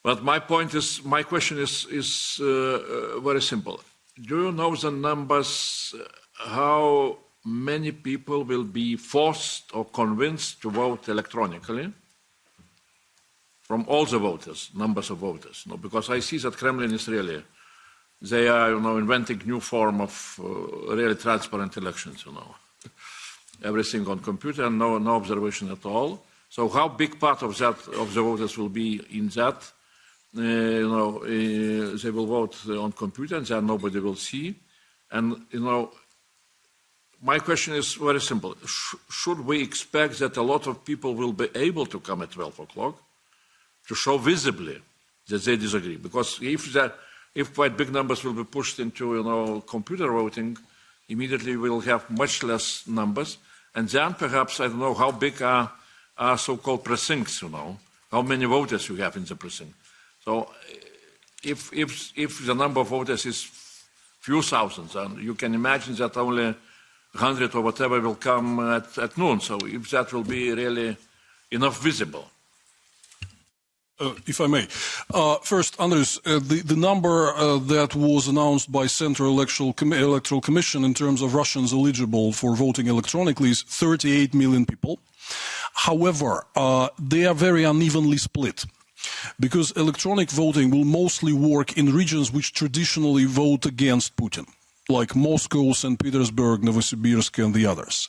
[SPEAKER 2] But my question is very simple. Do you know the numbers, how many people will be forced or convinced to vote electronically from all the voters, numbers of voters? Because I see that Kremlin is really, they are, inventing new form of really transparent elections, Everything on computer and no observation at all. So how big part of that, of the voters will be in that? They will vote on computer and then nobody will see. And, my question is very simple. Should we expect that a lot of people will be able to come at 12 o'clock to show visibly that they disagree? Because if quite big numbers will be pushed into, computer voting, immediately we'll have much less numbers. And then perhaps, I don't know, how big are so-called precincts, how many voters you have in the precinct. So if the number of voters is few thousands, and you can imagine that only 100 or whatever will come at noon. So if that will be really enough visible.
[SPEAKER 8] If I may. First, Andres, the number that was announced by Central Electoral Commission in terms of Russians eligible for voting electronically is 38 million people. However, they are very unevenly split, because electronic voting will mostly work in regions which traditionally vote against Putin, like Moscow, St. Petersburg, Novosibirsk, and the others.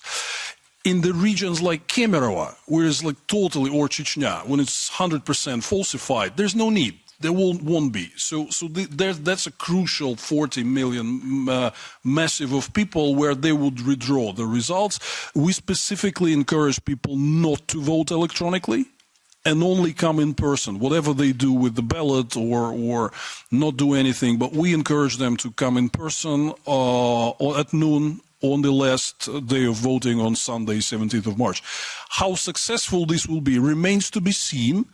[SPEAKER 8] In the regions like Kemerovo, where it's like totally, or Chechnya, when it's 100% falsified, there's no need. There won't be. So that's a crucial 40 million massive of people where they would redraw the results. We specifically encourage people not to vote electronically and only come in person, whatever they do with the ballot or not do anything. But we encourage them to come in person at noon on the last day of voting on Sunday, 17th of March. How successful this will be remains to be seen.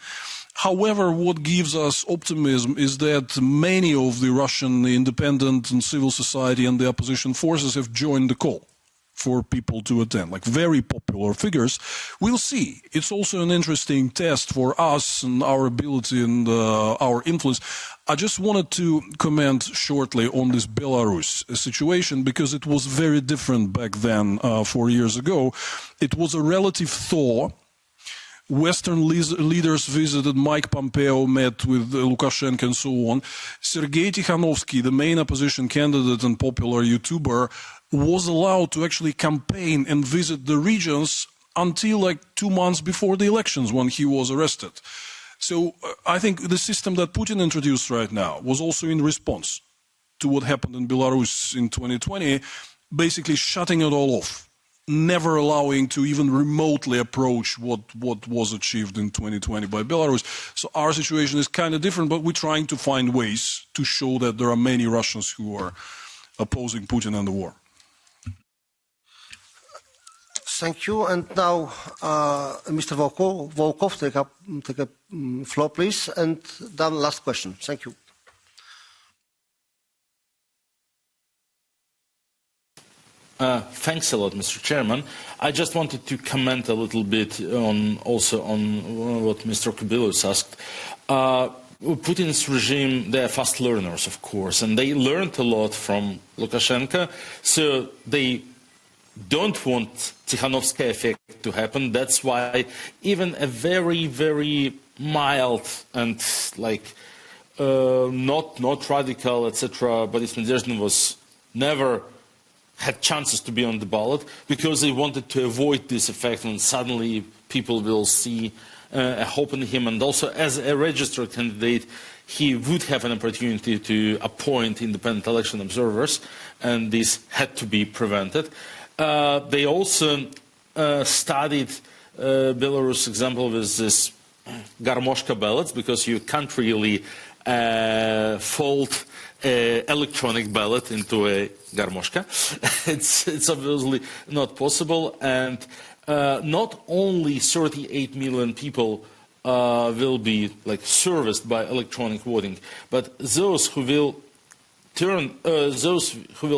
[SPEAKER 8] However, what gives us optimism is that many of the Russian independent and civil society and the opposition forces have joined the call for people to attend, like very popular figures. We'll see. It's also an interesting test for us and our ability and our influence. I just wanted to comment shortly on this Belarus situation, because it was very different back then, 4 years ago. It was a relative thaw. Western leaders visited, Mike Pompeo met with Lukashenko and so on. Sergei Tikhanovsky, the main opposition candidate and popular YouTuber, was allowed to actually campaign and visit the regions until like 2 months before the elections, when he was arrested. So I think the system that Putin introduced right now was also in response to what happened in Belarus in 2020, basically shutting it all off, never allowing to even remotely approach what was achieved in 2020 by Belarus. So our situation is kind of different, but we're trying to find ways to show that there are many Russians who are opposing Putin and the war.
[SPEAKER 7] Thank you. And now, Mr. Volkov, take a floor, please. And then last question. Thank you.
[SPEAKER 9] Thanks a lot, Mr. Chairman. I just wanted to comment a little bit on what Mr. Kubilus asked. Putin's regime, they are fast learners, of course, and they learned a lot from Lukashenko, so they don't want Tikhanovsky effect to happen. That's why even a very, very mild and not radical, etc., Boris Nadezhdin was never had chances to be on the ballot, because they wanted to avoid this effect, and suddenly people will see a hope in him. And also, as a registered candidate, he would have an opportunity to appoint independent election observers, and this had to be prevented. They also studied Belarus example with this Garmoshka ballots, because you can't really fold electronic ballot into a garmoshka. It's obviously not possible, and not only 38 million people will be serviced by electronic voting, but those who will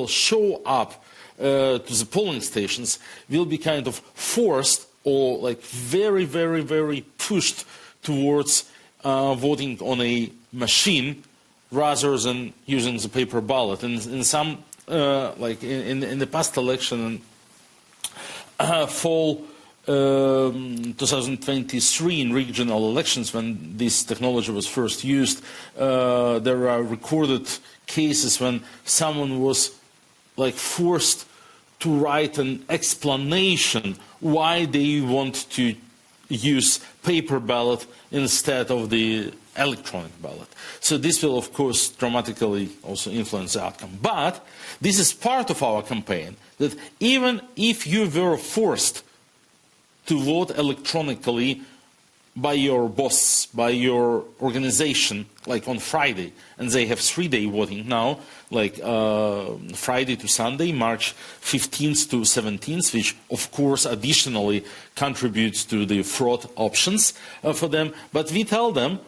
[SPEAKER 9] show up to the polling stations will be kind of forced or very, very, very pushed towards voting on a machine rather than using the paper ballot. And in some, in the past election, fall 2023 in regional elections, when this technology was first used, there are recorded cases when someone was forced to write an explanation why they want to use paper ballot instead of the electronic ballot. So this will, of course, dramatically also influence the outcome. But this is part of our campaign, that even if you were forced to vote electronically by your boss, by your organization, on Friday, and they have 3-day voting now, Friday to Sunday, March 15th to 17th, which of course additionally contributes to the fraud options for them. But we tell them,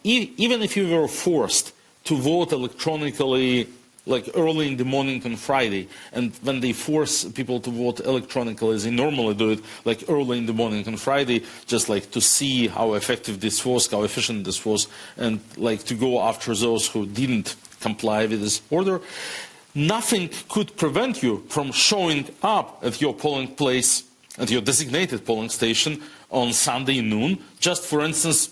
[SPEAKER 9] even if you were forced to vote electronically like early in the morning on Friday, and when they force people to vote electronically as they normally do it, like early in the morning on Friday, just like to see how effective this was, how efficient this was, and like to go after those who didn't comply with this order, nothing could prevent you from showing up at your polling place, at your designated polling station on Sunday noon, just for instance,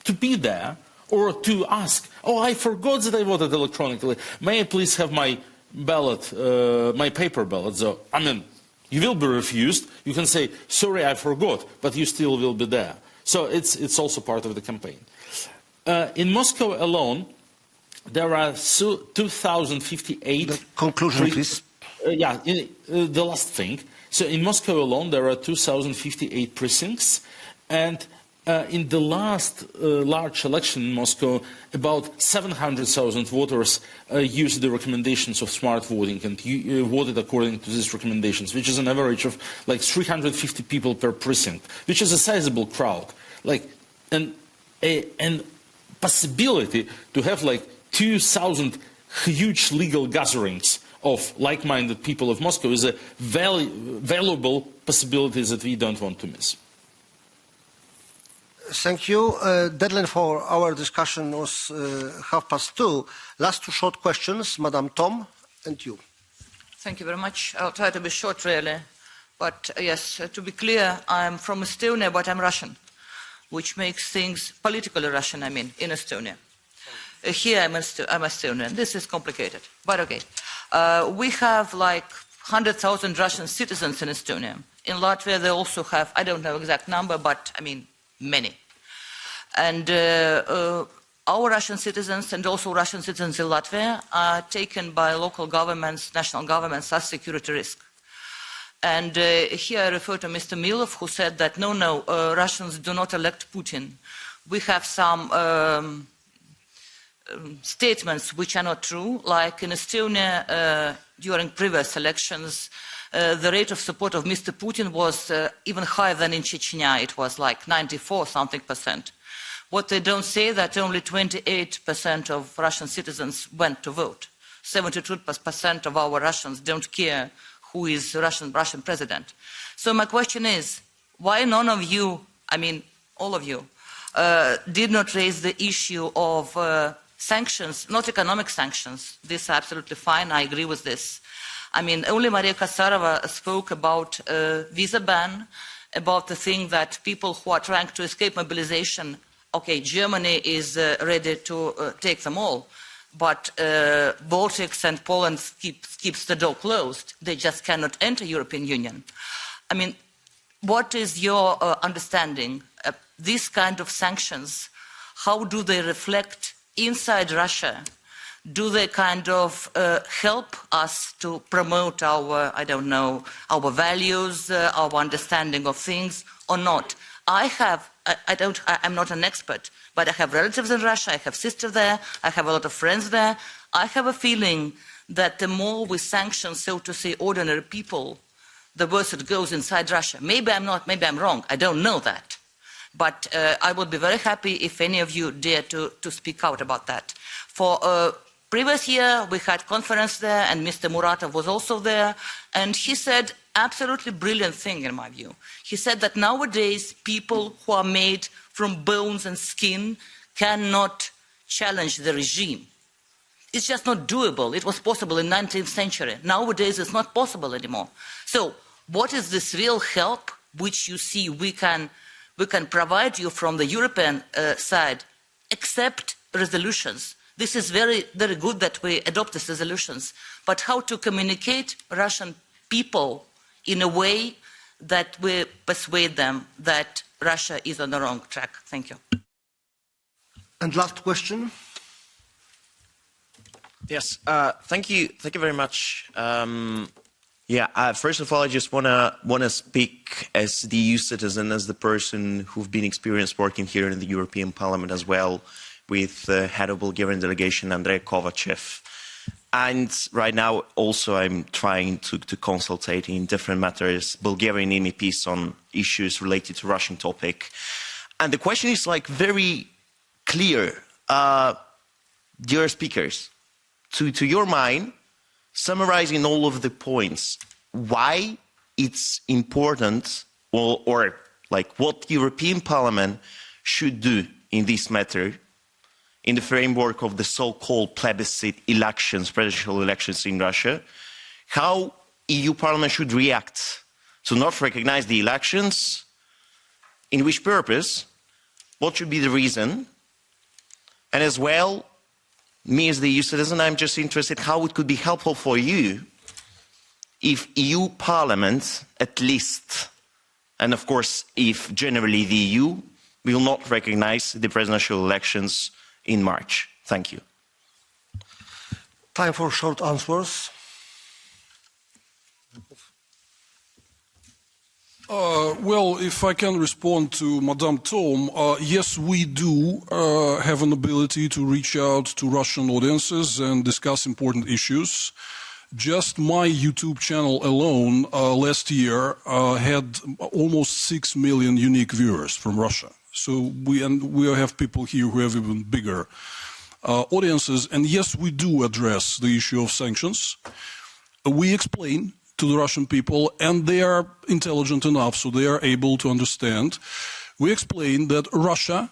[SPEAKER 9] to be there, or to ask, oh, I forgot that I voted electronically. May I please have my ballot, my paper ballot? So, I mean, you will be refused. You can say, sorry, I forgot, but you still will be there. So it's also part of the campaign. In Moscow alone, there are 2,058...
[SPEAKER 7] The conclusion, please.
[SPEAKER 9] The last thing. So in Moscow alone, there are 2,058 precincts, and in the last large election in Moscow, about 700,000 voters used the recommendations of smart voting and voted according to these recommendations, which is an average of like 350 people per precinct, which is a sizable crowd. Like, and possibility to have like 2,000 huge legal gatherings of like-minded people of Moscow is a valuable possibility that we don't want to miss.
[SPEAKER 7] Thank you. Deadline for our discussion was 2:30. Last two short questions, Madam Tom and you.
[SPEAKER 13] Thank you very much. I'll try to be short, really. But yes, to be clear, I'm from Estonia, but I'm Russian, which makes things politically Russian, I mean, in Estonia. Here I'm Estonian. This is complicated, but okay. We have like 100,000 Russian citizens in Estonia. In Latvia, they also have, I don't know exact number, but I mean, many. And our Russian citizens and also Russian citizens in Latvia are taken by local governments, national governments as security risk. And here I refer to Mr. Milov, who said that no, Russians do not elect Putin. We have some statements which are not true, like in Estonia during previous elections, the rate of support of Mr. Putin was even higher than in Chechnya. It was like 94-something%. What they don't say that only 28% of Russian citizens went to vote. 72% of our Russians don't care who is Russian president. So my question is, why none of you, I mean all of you, did not raise the issue of sanctions, not economic sanctions? This is absolutely fine, I agree with this. I mean, only Maria Kasarova spoke about visa ban, about the thing that people who are trying to escape mobilization, okay, Germany is ready to take them all, but Baltics and Poland keeps the door closed. They just cannot enter European Union. I mean, what is your understanding? These kind of sanctions, how do they reflect inside Russia? Do they kind of help us to promote our, I don't know, our values, our understanding of things, or not? I'm not an expert, but I have relatives in Russia, I have sisters there, I have a lot of friends there. I have a feeling that the more we sanction, so to say, ordinary people, the worse it goes inside Russia. Maybe I'm not, maybe I'm wrong, I don't know that. But I would be very happy if any of you dare to speak out about that. For previous year, we had conference there, and Mr. Muratov was also there, and he said absolutely brilliant thing in my view. He said that nowadays people who are made from bones and skin cannot challenge the regime. It's just not doable. It was possible in the 19th century. Nowadays it's not possible anymore. So what is this real help which you see we can provide you from the European side, except resolutions? This is very, very good that we adopt these resolutions, but how to communicate Russian people in a way that we persuade them that Russia is on the wrong track? Thank you.
[SPEAKER 7] And last question.
[SPEAKER 14] Yes, thank you very much. First of all, I just wanna speak as the EU citizen, as the person who've been experienced working here in the European Parliament as well, with the head of Bulgarian delegation, Andrei Kovachev. And right now also I'm trying to consultate in different matters, Bulgarian MEPs on issues related to Russian topic. And the question is like very clear, dear speakers, to your mind, summarizing all of the points, why it's important, or like what the European Parliament should do in this matter in the framework of the so-called plebiscite elections, presidential elections in Russia, how EU Parliament should react to not recognize the elections, in which purpose, what should be the reason, and as well, me as the EU citizen, I'm just interested how it could be helpful for you if EU Parliament, at least, and of course, if generally the EU, will not recognize the presidential elections in March. Thank you.
[SPEAKER 7] Time for short answers.
[SPEAKER 8] Well, if I can respond to Madame Tom, yes, we do have an ability to reach out to Russian audiences and discuss important issues. Just my YouTube channel alone last year had almost 6 million unique viewers from Russia. So we have people here who have even bigger audiences. And yes, we do address the issue of sanctions. We explain to the Russian people, and they are intelligent enough so they are able to understand. We explain that Russia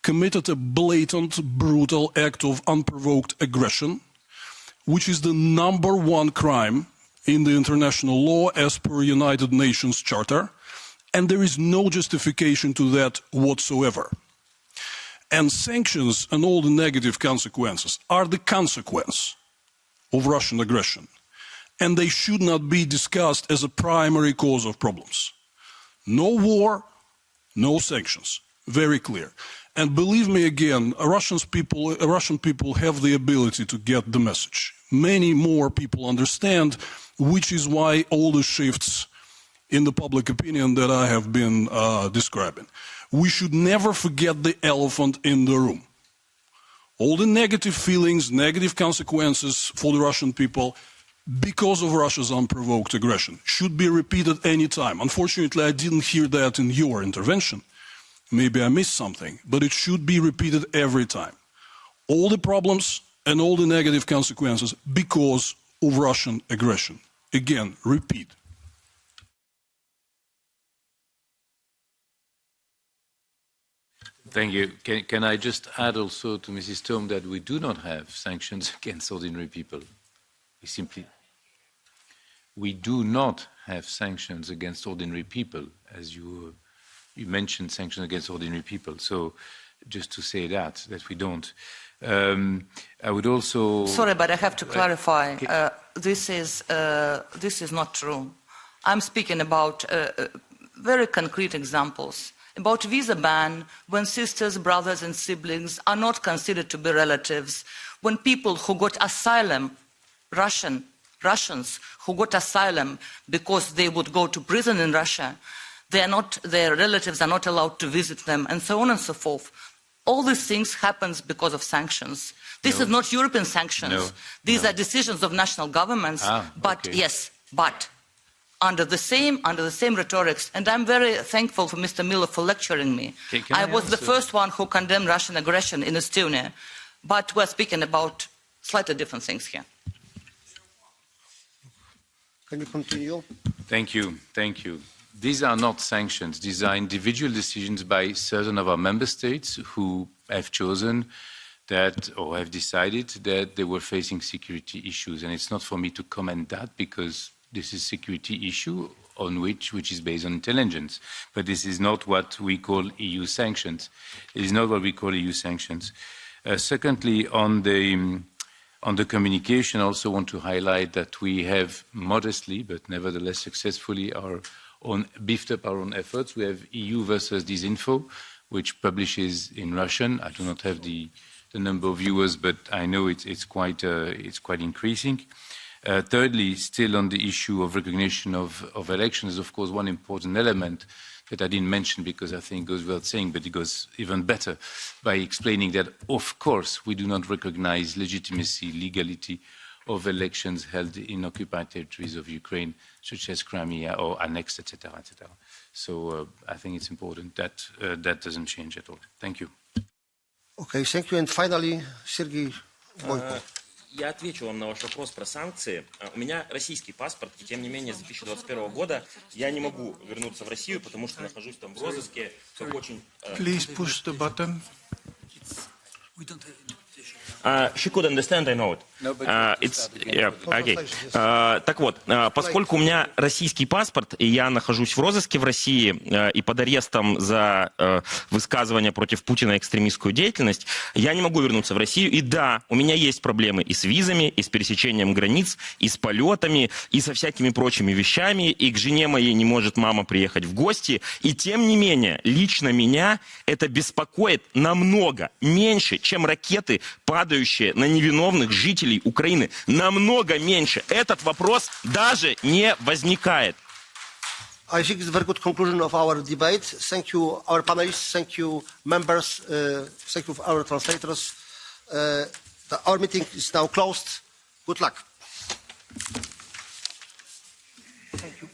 [SPEAKER 8] committed a blatant, brutal act of unprovoked aggression, which is the #1 crime in the international law as per United Nations Charter, and there is no justification to that whatsoever. And sanctions and all the negative consequences are the consequence of Russian aggression. And they should not be discussed as a primary cause of problems. No war, no sanctions. Very clear. And believe me again, Russian people have the ability to get the message. Many more people understand, which is why all the shifts in the public opinion that I have been describing. We should never forget the elephant in the room. All the negative feelings, negative consequences for the Russian people because of Russia's unprovoked aggression should be repeated any time. Unfortunately, I didn't hear that in your intervention. Maybe I missed something, but it should be repeated every time. All the problems and all the negative consequences because of Russian aggression. Again, repeat.
[SPEAKER 12] Thank you. Can I just add also to Mrs. Tom that we do not have sanctions against ordinary people. We do not have sanctions against ordinary people, as you mentioned sanctions against ordinary people. So just to say that we don't. I would also...
[SPEAKER 13] Sorry, but I have to clarify. This is not true. I'm speaking about very concrete examptions. About visa ban, when sisters, brothers and siblings are not considered to be relatives, when people who got asylum, Russians who got asylum because they would go to prison in Russia, their relatives are not allowed to visit them, and so on and so forth. All these things happen because of sanctions. This is not European sanctions. These are decisions of national governments. But yes, but under the same rhetorics, and I'm very thankful for Mr. Miller for lecturing me. I was the first one who condemned Russian aggression in Estonia, but we're speaking about slightly different things here.
[SPEAKER 7] Can you continue?
[SPEAKER 12] Thank you. These are not sanctions. These are individual decisions by certain of our member states who have chosen that or have decided that they were facing security issues. And it's not for me to comment that because this is a security issue on which is based on intelligence. But this is not what we call EU sanctions. It is not what we call EU sanctions. Secondly, on the communication, I also want to highlight that we have modestly, but nevertheless successfully, beefed up our own efforts. We have EU versus Disinfo, which publishes in Russian. I do not have the number of viewers, but I know it's quite increasing. Thirdly, still on the issue of recognition of elections, of course, one important element that I didn't mention because I think goes without saying, but it goes even better by explaining that, of course, we do not recognize legitimacy, legality of elections held in occupied territories of Ukraine, such as Crimea or annexed, etc., etc. So I think it's important that that doesn't change at all. Thank you.
[SPEAKER 7] Okay, thank you. And finally, Sergei Boyko.
[SPEAKER 11] Я отвечу вам на ваш вопрос про санкции. У меня российский паспорт, и тем не менее с 2021 года я не могу вернуться в Россию, потому что нахожусь там в розыске. Как очень...
[SPEAKER 15] Please push the button.
[SPEAKER 11] She could understand, I know it.
[SPEAKER 12] No, but
[SPEAKER 11] okay. Так вот, поскольку у меня российский паспорт, и я нахожусь в розыске в России и под арестом за высказывание против Путина и экстремистскую деятельность, я не могу вернуться в Россию. И да, у меня есть проблемы и с визами, и с пересечением границ, и с полетами, и со всякими прочими вещами, и к жене моей не может мама приехать в гости. И тем не менее, лично меня это беспокоит намного меньше, чем ракеты, падающие на невиновных жителей Украины. Намного меньше. Этот вопрос даже не возникает.
[SPEAKER 7] I think it's a very good conclusion of our debate. Thank you, our panelists. Thank you, members. Thank you, our translators. Our meeting is now closed. Good luck. Thank you.